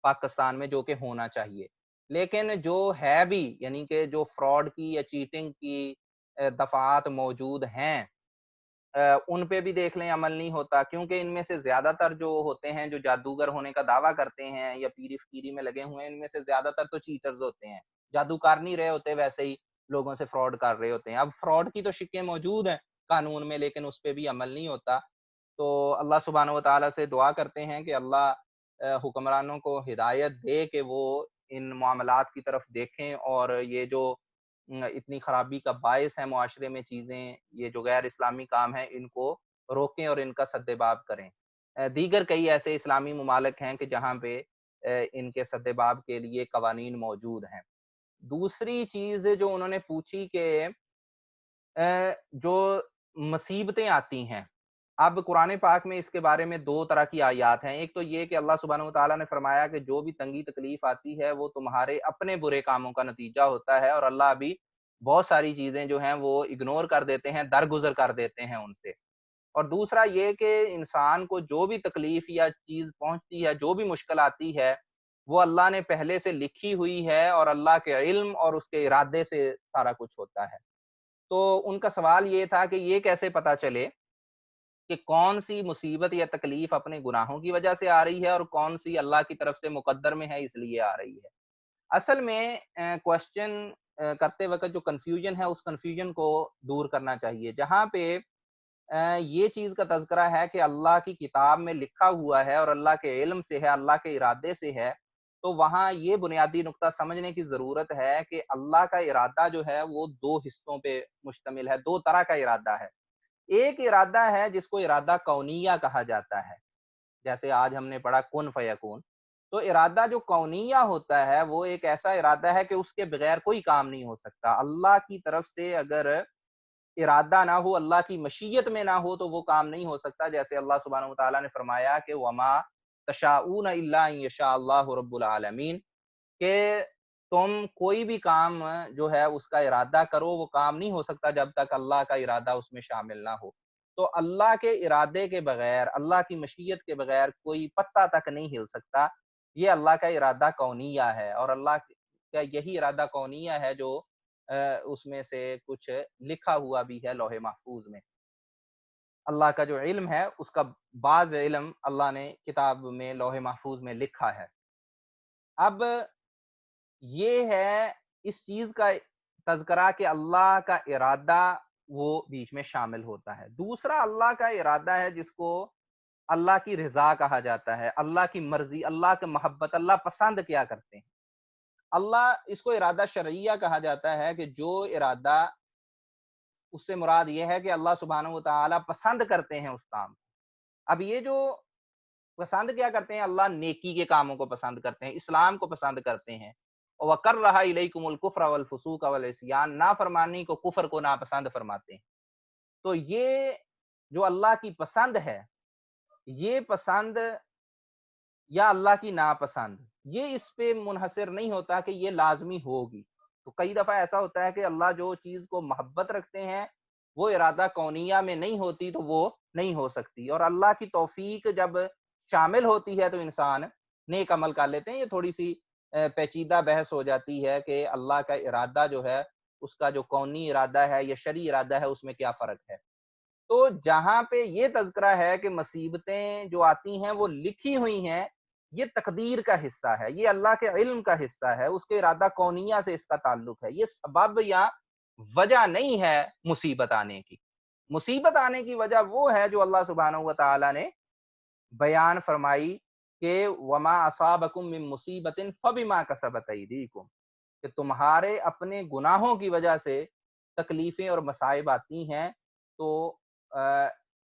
پاکستان میں جو کہ ہونا چاہیے۔ لیکن جو ہے بھی یعنی کہ جو فراڈ کی یا چیٹنگ کی دفعات موجود ہیں، ان پہ بھی دیکھ لیں عمل نہیں ہوتا، کیونکہ ان میں سے زیادہ تر جو ہوتے ہیں جو جادوگر ہونے کا دعویٰ کرتے ہیں یا پیری فقیری میں لگے ہوئے ہیں، ان میں سے زیادہ تر تو چیٹرز ہوتے ہیں، جادوکار نہیں رہے ہوتے، ویسے ہی لوگوں سے فراڈ کر رہے ہوتے ہیں۔ اب فراڈ کی تو شکیں موجود ہیں قانون میں، لیکن اس پہ بھی عمل نہیں ہوتا۔ تو اللہ سبحانہ و تعالیٰ سے دعا کرتے ہیں کہ اللہ حکمرانوں کو ہدایت دے کہ وہ ان معاملات کی طرف دیکھیں، اور یہ جو اتنی خرابی کا باعث ہے معاشرے میں چیزیں، یہ جو غیر اسلامی کام ہیں ان کو روکیں اور ان کا سد باب کریں۔ دیگر کئی ایسے اسلامی ممالک ہیں کہ جہاں پہ ان کے سدباب کے لیے قوانین موجود ہیں۔ دوسری چیز جو انہوں نے پوچھی کہ جو مصیبتیں آتی ہیں، اب قرآن پاک میں اس کے بارے میں دو طرح کی آیات ہیں۔ ایک تو یہ کہ اللہ سبحانہ وتعالیٰ نے فرمایا کہ جو بھی تنگی تکلیف آتی ہے وہ تمہارے اپنے برے کاموں کا نتیجہ ہوتا ہے، اور اللہ ابھی بہت ساری چیزیں جو ہیں وہ اگنور کر دیتے ہیں، درگزر کر دیتے ہیں ان سے۔ اور دوسرا یہ کہ انسان کو جو بھی تکلیف یا چیز پہنچتی ہے، جو بھی مشکل آتی ہے، وہ اللہ نے پہلے سے لکھی ہوئی ہے، اور اللہ کے علم اور اس کے ارادے سے سارا کچھ ہوتا ہے۔ تو ان کا سوال یہ تھا کہ یہ کیسے پتا چلے کہ کون سی مصیبت یا تکلیف اپنے گناہوں کی وجہ سے آ رہی ہے اور کون سی اللہ کی طرف سے مقدر میں ہے اس لیے آ رہی ہے۔ اصل میں کوشچن کرتے وقت جو کنفیوژن ہے اس کنفیوژن کو دور کرنا چاہیے، جہاں پہ یہ چیز کا تذکرہ ہے کہ اللہ کی کتاب میں لکھا ہوا ہے اور اللہ کے علم سے ہے، اللہ کے ارادے سے ہے، تو وہاں یہ بنیادی نقطہ سمجھنے کی ضرورت ہے کہ اللہ کا ارادہ جو ہے وہ دو حصوں پہ مشتمل ہے، دو طرح کا ارادہ ہے۔ ایک ارادہ ہے جس کو ارادہ کونیہ کہا جاتا ہے، جیسے آج ہم نے پڑھا کن فیکون۔ تو ارادہ جو کونیہ ہوتا ہے وہ ایک ایسا ارادہ ہے کہ اس کے بغیر کوئی کام نہیں ہو سکتا۔ اللہ کی طرف سے اگر ارادہ نہ ہو، اللہ کی مشیت میں نہ ہو، تو وہ کام نہیں ہو سکتا، جیسے اللہ سبحانہ وتعالیٰ نے فرمایا کہ وما تشاؤون الا ان یشاء اللہ رب العالمین، کہ تم کوئی بھی کام جو ہے اس کا ارادہ کرو، وہ کام نہیں ہو سکتا جب تک اللہ کا ارادہ اس میں شامل نہ ہو۔ تو اللہ کے ارادے کے بغیر، اللہ کی مشیت کے بغیر کوئی پتہ تک نہیں ہل سکتا۔ یہ اللہ کا ارادہ کونیہ ہے، اور اللہ کا یہی ارادہ کونیہ ہے جو اس میں سے کچھ لکھا ہوا بھی ہے لوح محفوظ میں۔ اللہ کا جو علم ہے اس کا بعض علم اللہ نے کتاب میں لوح محفوظ میں لکھا ہے۔ اب یہ ہے اس چیز کا تذکرہ کہ اللہ کا ارادہ وہ بیچ میں شامل ہوتا ہے۔ دوسرا اللہ کا ارادہ ہے جس کو اللہ کی رضا کہا جاتا ہے، اللہ کی مرضی، اللہ کی محبت، اللہ پسند کیا کرتے ہیں۔ اللہ اس کو ارادہ شرعیہ کہا جاتا ہے کہ جو ارادہ، اس سے مراد یہ ہے کہ اللہ سبحانہ وتعالیٰ پسند کرتے ہیں اس کام کو۔ اب یہ جو پسند کیا کرتے ہیں، اللہ نیکی کے کاموں کو پسند کرتے ہیں، اسلام کو پسند کرتے ہیں۔ وَكَرَّهَ إِلَيْكُمُ الْكُفْرَ وَالْفُسُوقَ وَالْعِصْيَانَ، نافرمانی کو، کفر کو ناپسند فرماتے ہیں۔ تو یہ جو اللہ کی پسند ہے، یہ پسند یا اللہ کی ناپسند، یہ اس پہ منحصر نہیں ہوتا کہ یہ لازمی ہوگی۔ تو کئی دفعہ ایسا ہوتا ہے کہ اللہ جو چیز کو محبت رکھتے ہیں وہ ارادہ کونیہ میں نہیں ہوتی تو وہ نہیں ہو سکتی، اور اللہ کی توفیق جب شامل ہوتی ہے تو انسان نیک عمل کر لیتے ہیں۔ یہ تھوڑی سی پیچیدہ بحث ہو جاتی ہے کہ اللہ کا ارادہ جو ہے اس کا جو کونی ارادہ ہے یا شرعی ارادہ ہے اس میں کیا فرق ہے۔ تو جہاں پہ یہ تذکرہ ہے کہ مصیبتیں جو آتی ہیں وہ لکھی ہوئی ہیں، یہ تقدیر کا حصہ ہے، یہ اللہ کے علم کا حصہ ہے، اس کے ارادہ کونیہ سے اس کا تعلق ہے۔ یہ سبب یا وجہ نہیں ہے مصیبت آنے کی۔ مصیبت آنے کی وجہ وہ ہے جو اللہ سبحانہ وتعالیٰ نے بیان فرمائی کہ وما اصابکم من مصیبت فبما کسبت ایدیکم، کہ تمہارے اپنے گناہوں کی وجہ سے تکلیفیں اور مصائب آتی ہیں، تو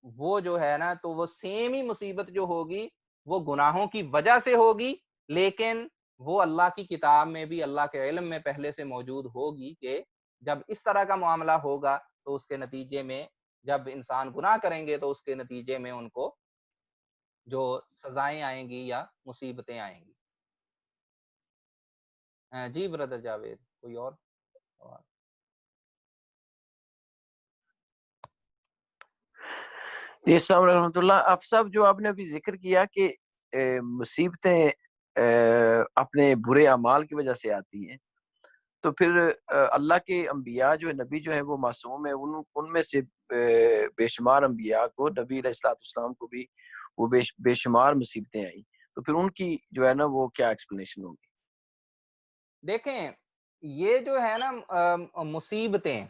وہ جو ہے نا، تو وہ سیم ہی مصیبت جو ہوگی وہ گناہوں کی وجہ سے ہوگی، لیکن وہ اللہ کی کتاب میں بھی، اللہ کے علم میں پہلے سے موجود ہوگی کہ جب اس طرح کا معاملہ ہوگا تو اس کے نتیجے میں، جب انسان گناہ کریں گے تو اس کے نتیجے میں ان کو جو سزائیں آئیں گی یا مصیبتیں آئیں گی۔ جی بردر جاوید، کوئی اور سوال؟ جی السلام علیکم ورحمۃ اللہ۔ آپ صاحب جو آپ نے ابھی ذکر کیا کہ مصیبتیں اپنے برے اعمال کی وجہ سے آتی ہیں، تو پھر اللہ کے انبیاء جو ہے، نبی جو ہے وہ معصوم ہے، ان میں سے بے شمار انبیاء کو، نبی علیہ الصلوۃ والسلام کو بھی وہ بے شمار مصیبتیں آئیں، تو پھر ان کی جو ہے نا وہ کیا ایکسپلینیشن ہوگی؟ دیکھیں، یہ جو ہے نا مصیبتیں،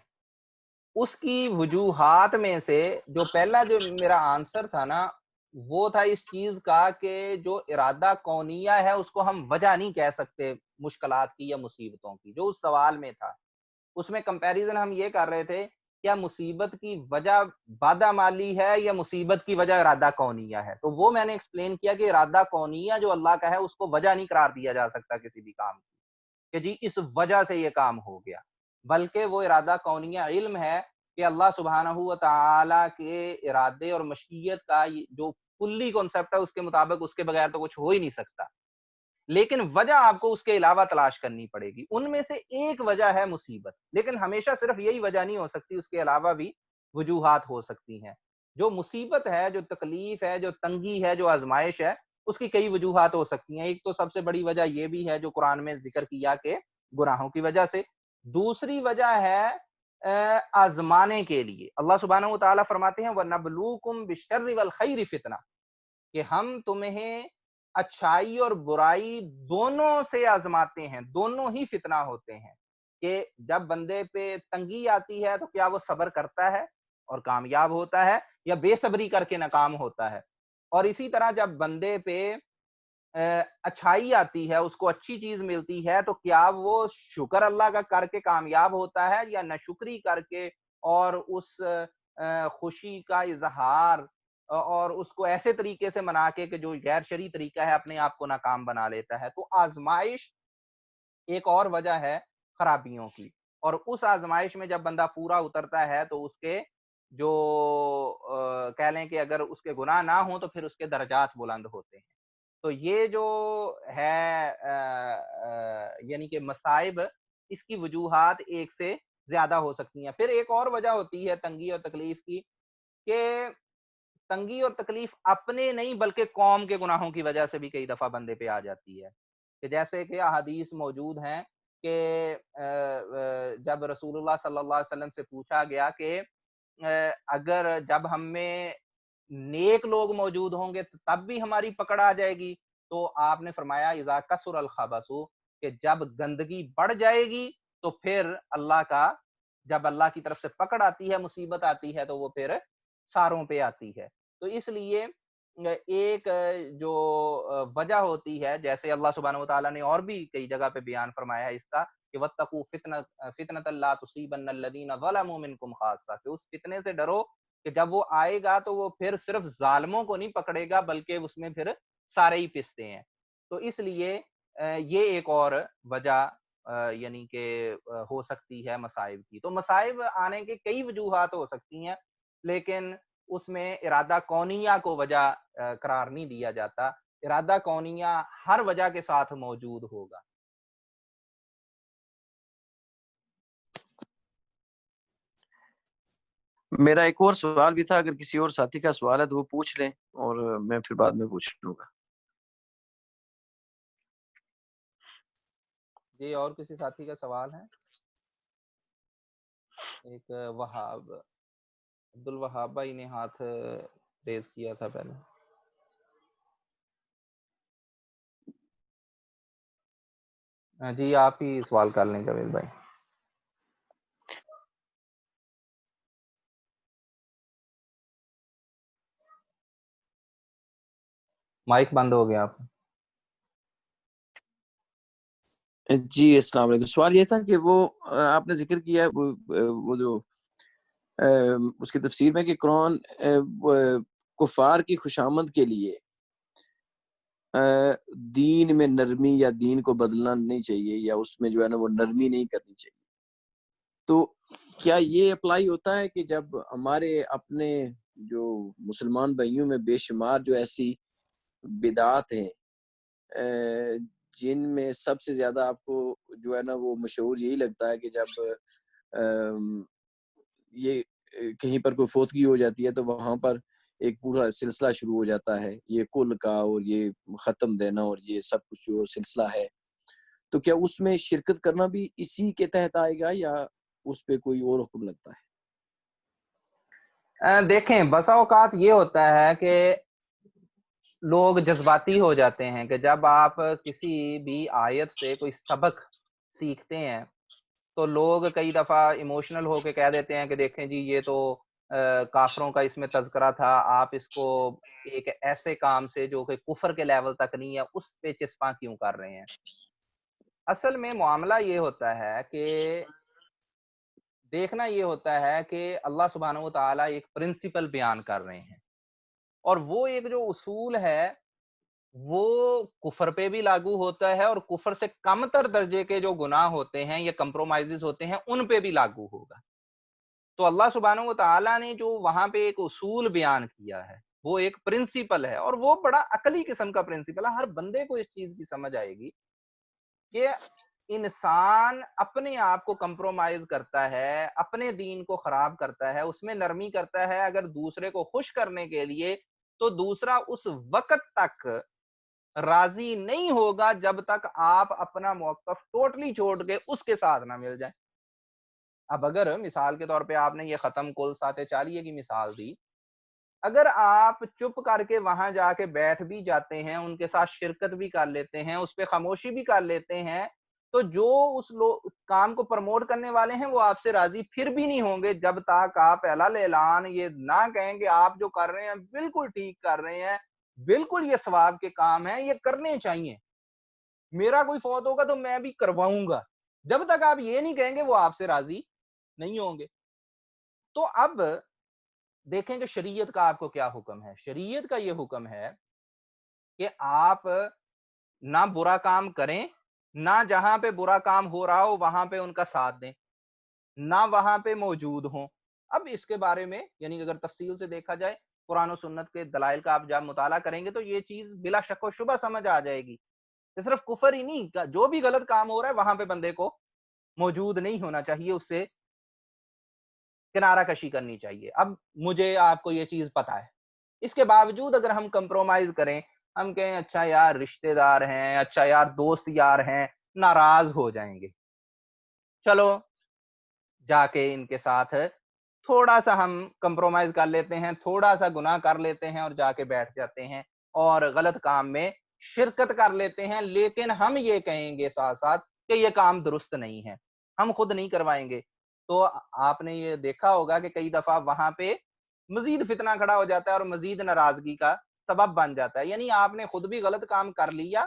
اس کی وجوہات میں سے جو پہلا جو میرا آنسر تھا نا، وہ تھا اس چیز کا کہ جو ارادہ کونیہ ہے اس کو ہم وجہ نہیں کہہ سکتے مشکلات کی یا مصیبتوں کی، جو اس سوال میں تھا۔ اس میں کمپیریزن ہم یہ کر رہے تھے کیا مصیبت کی وجہ بادامالی ہے یا مصیبت کی وجہ ارادہ کونیہ ہے؟ تو وہ میں نے ایکسپلین کیا کہ ارادہ کونیہ جو اللہ کا ہے اس کو وجہ نہیں قرار دیا جا سکتا کسی بھی کام کی کہ جی اس وجہ سے یہ کام ہو گیا، بلکہ وہ ارادہ کونیہ علم ہے کہ اللہ سبحانہ و تعالی کے ارادے اور مشیت کا جو کلی کنسپٹ ہے اس کے مطابق اس کے بغیر تو کچھ ہو ہی نہیں سکتا، لیکن وجہ آپ کو اس کے علاوہ تلاش کرنی پڑے گی۔ ان میں سے ایک وجہ ہے مصیبت، لیکن ہمیشہ صرف یہی وجہ نہیں ہو سکتی، اس کے علاوہ بھی وجوہات ہو سکتی ہیں۔ جو مصیبت ہے، جو تکلیف ہے، جو تنگی ہے، جو آزمائش ہے، اس کی کئی وجوہات ہو سکتی ہیں۔ ایک تو سب سے بڑی وجہ یہ بھی ہے جو قرآن میں ذکر کیا کہ گناہوں کی وجہ سے۔ دوسری وجہ ہے آزمانے کے لیے۔ اللہ سبحانہ و تعالیٰ فرماتے ہیں وَنَبْلُوكُمْ بِالشَّرِّ وَالْخَيْرِ فِتْنَةً، کہ ہم تمہیں اچھائی اور برائی دونوں سے آزماتے ہیں، دونوں ہی فتنہ ہوتے ہیں، کہ جب بندے پہ تنگی آتی ہے تو کیا وہ صبر کرتا ہے اور کامیاب ہوتا ہے یا بے صبری کر کے ناکام ہوتا ہے، اور اسی طرح جب بندے پہ اچھائی آتی ہے، اس کو اچھی چیز ملتی ہے تو کیا وہ شکر اللہ کا کر کے کامیاب ہوتا ہے یا ناشکری کر کے اور اس خوشی کا اظہار اور اس کو ایسے طریقے سے منا کے کہ جو غیر شرعی طریقہ ہے اپنے آپ کو ناکام بنا لیتا ہے۔ تو آزمائش ایک اور وجہ ہے خرابیوں کی، اور اس آزمائش میں جب بندہ پورا اترتا ہے تو اس کے جو کہہ لیں کہ اگر اس کے گناہ نہ ہوں تو پھر اس کے درجات بلند ہوتے ہیں۔ تو یہ جو ہے یعنی کہ مصائب، اس کی وجوہات ایک سے زیادہ ہو سکتی ہیں۔ پھر ایک اور وجہ ہوتی ہے تنگی اور تکلیف کی، کہ تنگی اور تکلیف اپنے نہیں بلکہ قوم کے گناہوں کی وجہ سے بھی کئی دفعہ بندے پہ آ جاتی ہے، کہ جیسے کہ احادیث موجود ہیں کہ جب رسول اللہ صلی اللہ علیہ وسلم سے پوچھا گیا کہ اگر جب ہم میں نیک لوگ موجود ہوں گے تو تب بھی ہماری پکڑ آ جائے گی، تو آپ نے فرمایا اذا کثر الخبث، کہ جب گندگی بڑھ جائے گی تو پھر اللہ کا، جب اللہ کی طرف سے پکڑ آتی ہے، مصیبت آتی ہے تو وہ پھر ساروں پہ آتی ہے۔ تو اس لیے ایک جو وجہ ہوتی ہے، جیسے اللہ سبحانہ وتعالیٰ نے اور بھی کئی جگہ پہ بیان فرمایا ہے اس کا کہ وَاتَّقُوا فِتْنَةً لَا تُصِيبَنَّ الَّذِينَ ظَلَمُوا مِنْكُمْ خَاصَّةً، کہ اس فتنے سے ڈرو کہ جب وہ آئے گا تو وہ پھر صرف ظالموں کو نہیں پکڑے گا بلکہ اس میں پھر سارے ہی پستے ہیں۔ تو اس لیے یہ ایک اور وجہ یعنی کہ ہو سکتی ہے مصائب کی۔ تو مصائب آنے کے کئی وجوہات ہو سکتی ہیں، لیکن اس میں ارادہ کونیہ کو وجہ قرار نہیں دیا جاتا۔ ارادہ کونیہ ہر وجہ کے ساتھ موجود ہوگا۔ میرا ایک اور سوال بھی تھا، اگر کسی اور ساتھی کا سوال ہے تو وہ پوچھ لیں اور میں پھر بعد میں پوچھ لوں گا۔ جی اور کسی ساتھی کا سوال ہے؟ ایک وہاب، عبد الوہاب بھائی نے ہاتھ ریز کیا تھا پہلے۔ جی آپ ہی سوال کر لیں جاوید بھائی۔ مائک بند ہو گیا آپ۔ جی السلام علیکم۔ سوال یہ تھا کہ وہ آپ نے ذکر کیا وہ جو اس کی تفسیر میں کہ قرآن کفار کی خوشامد کے لیے دین میں نرمی یا دین کو بدلنا نہیں چاہیے، یا اس میں جو ہے نا وہ نرمی نہیں کرنی چاہیے، تو کیا یہ اپلائی ہوتا ہے کہ جب ہمارے اپنے جو مسلمان بھائیوں میں بے شمار جو ایسی بدعات ہیں جن میں سب سے زیادہ آپ کو جو ہے نا وہ مشہور یہی لگتا ہے کہ جب یہ کہیں پر کوئی فوتگی ہو جاتی ہے تو وہاں پر ایک پورا سلسلہ شروع ہو جاتا ہے، یہ کل کا اور یہ ختم دینا اور یہ سب کچھ جو سلسلہ ہے، تو کیا اس میں شرکت کرنا بھی اسی کے تحت آئے گا یا اس پہ کوئی اور حکم لگتا ہے؟ دیکھیں بسا اوقات یہ ہوتا ہے کہ لوگ جذباتی ہو جاتے ہیں کہ جب آپ کسی بھی آیت سے کوئی سبق سیکھتے ہیں تو لوگ کئی دفعہ ایموشنل ہو کے کہہ دیتے ہیں کہ دیکھیں جی یہ تو کافروں کا اس میں تذکرہ تھا، آپ اس کو ایک ایسے کام سے جو کہ کفر کے لیول تک نہیں ہے اس پہ چسپاں کیوں کر رہے ہیں۔ اصل میں معاملہ یہ ہوتا ہے کہ دیکھنا یہ ہوتا ہے کہ اللہ سبحانہ و تعالیٰ ایک پرنسپل بیان کر رہے ہیں، اور وہ ایک جو اصول ہے وہ کفر پہ بھی لاگو ہوتا ہے، اور کفر سے کم تر درجے کے جو گناہ ہوتے ہیں یا کمپرومائزز ہوتے ہیں ان پہ بھی لاگو ہوگا۔ تو اللہ سبحانہ و تعالیٰ نے جو وہاں پہ ایک اصول بیان کیا ہے وہ ایک پرنسپل ہے، اور وہ بڑا عقلی قسم کا پرنسپل ہے۔ ہر بندے کو اس چیز کی سمجھ آئے گی کہ انسان اپنے آپ کو کمپرومائز کرتا ہے، اپنے دین کو خراب کرتا ہے، اس میں نرمی کرتا ہے اگر دوسرے کو خوش کرنے کے لیے، تو دوسرا اس وقت تک راضی نہیں ہوگا جب تک آپ اپنا موقف ٹوٹلی چھوڑ کے اس کے ساتھ نہ مل جائیں۔ اب اگر مثال کے طور پہ آپ نے یہ ختم کل ساتھ چالیے کی مثال دی، اگر آپ چپ کر کے وہاں جا کے بیٹھ بھی جاتے ہیں، ان کے ساتھ شرکت بھی کر لیتے ہیں، اس پہ خاموشی بھی کر لیتے ہیں، تو جو اس کام کو پروموٹ کرنے والے ہیں وہ آپ سے راضی پھر بھی نہیں ہوں گے جب تک آپ اعلان اعلان یہ نہ کہیں کہ آپ جو کر رہے ہیں بالکل ٹھیک کر رہے ہیں، بالکل یہ ثواب کے کام ہیں، یہ کرنے چاہیے، میرا کوئی فوت ہوگا تو میں بھی کرواؤں گا۔ جب تک آپ یہ نہیں کہیں گے وہ آپ سے راضی نہیں ہوں گے۔ تو اب دیکھیں کہ شریعت کا آپ کو کیا حکم ہے۔ شریعت کا یہ حکم ہے کہ آپ نہ برا کام کریں، نہ جہاں پہ برا کام ہو رہا ہو وہاں پہ ان کا ساتھ دیں، نہ وہاں پہ موجود ہوں۔ اب اس کے بارے میں یعنی اگر تفصیل سے دیکھا جائے، قرآن و سنت کے دلائل کا آپ جب مطالعہ کریں گے تو یہ چیز بلا شک و شبہ سمجھ آ جائے گی کہ صرف کفر ہی نہیں، جو بھی غلط کام ہو رہا ہے وہاں پہ بندے کو موجود نہیں ہونا چاہیے، اس سے کنارہ کشی کرنی چاہیے۔ اب مجھے آپ کو یہ چیز پتا ہے، اس کے باوجود اگر ہم کمپرومائز کریں، ہم کہیں اچھا یار رشتہ دار ہیں، اچھا یار دوست یار ہیں، ناراض ہو جائیں گے، چلو جا کے ان کے ساتھ تھوڑا سا ہم کمپرومائز کر لیتے ہیں، تھوڑا سا گناہ کر لیتے ہیں اور جا کے بیٹھ جاتے ہیں اور غلط کام میں شرکت کر لیتے ہیں، لیکن ہم یہ کہیں گے ساتھ ساتھ کہ یہ کام درست نہیں ہے، ہم خود نہیں کروائیں گے۔ تو آپ نے یہ دیکھا ہوگا کہ کئی دفعہ وہاں پہ مزید فتنہ کھڑا ہو جاتا ہے اور مزید ناراضگی کا سبب بن جاتا ہے، یعنی آپ نے خود بھی غلط کام کر لیا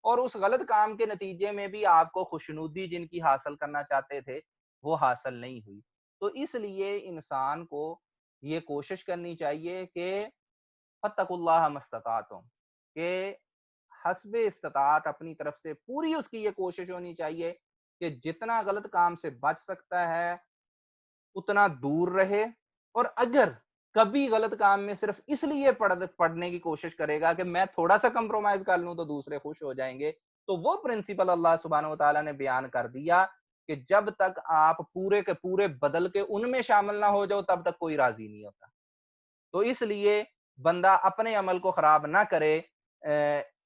اور اس غلط کام کے نتیجے میں بھی آپ کو خوشنودی جن کی حاصل کرنا چاہتے تھے وہ حاصل نہیں ہوئی۔ تو اس لیے انسان کو یہ کوشش کرنی چاہیے کہ فَاتَّقُوا اللَّهَ مَا اسْتَطَعْتُمْ، کہ حسب استطاعت اپنی طرف سے پوری اس کی یہ کوشش ہونی چاہیے کہ جتنا غلط کام سے بچ سکتا ہے اتنا دور رہے، اور اگر کبھی غلط کام میں صرف اس لیے پڑھنے کی کوشش کرے گا کہ میں تھوڑا سا کمپرومائز کر لوں تو دوسرے خوش ہو جائیں گے، تو وہ پرنسپل اللہ سبحانہ و تعالیٰ نے بیان کر دیا کہ جب تک آپ پورے کے پورے بدل کے ان میں شامل نہ ہو جاؤ تب تک کوئی راضی نہیں ہوتا۔ تو اس لیے بندہ اپنے عمل کو خراب نہ کرے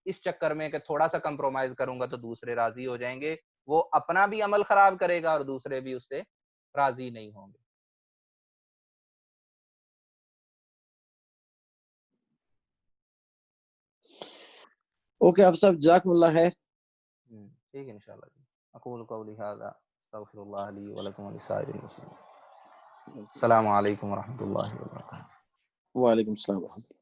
اس چکر میں کہ تھوڑا سا کمپرومائز کروں گا تو دوسرے راضی ہو جائیں گے، وہ اپنا بھی عمل خراب کرے گا اور دوسرے بھی اس سے راضی نہیں ہوں گے۔ اوکے آپ صاحب، جزاکم اللہ خیر۔ ٹھیک ہے انشاءاللہ جی۔ اقول قولی ھذا استغفر اللہ لی ولکم ولسائر المسلمین۔ السلام علیکم ورحمۃ اللہ وبرکاتہ۔ وعلیکم السلام ورحمۃ اللہ۔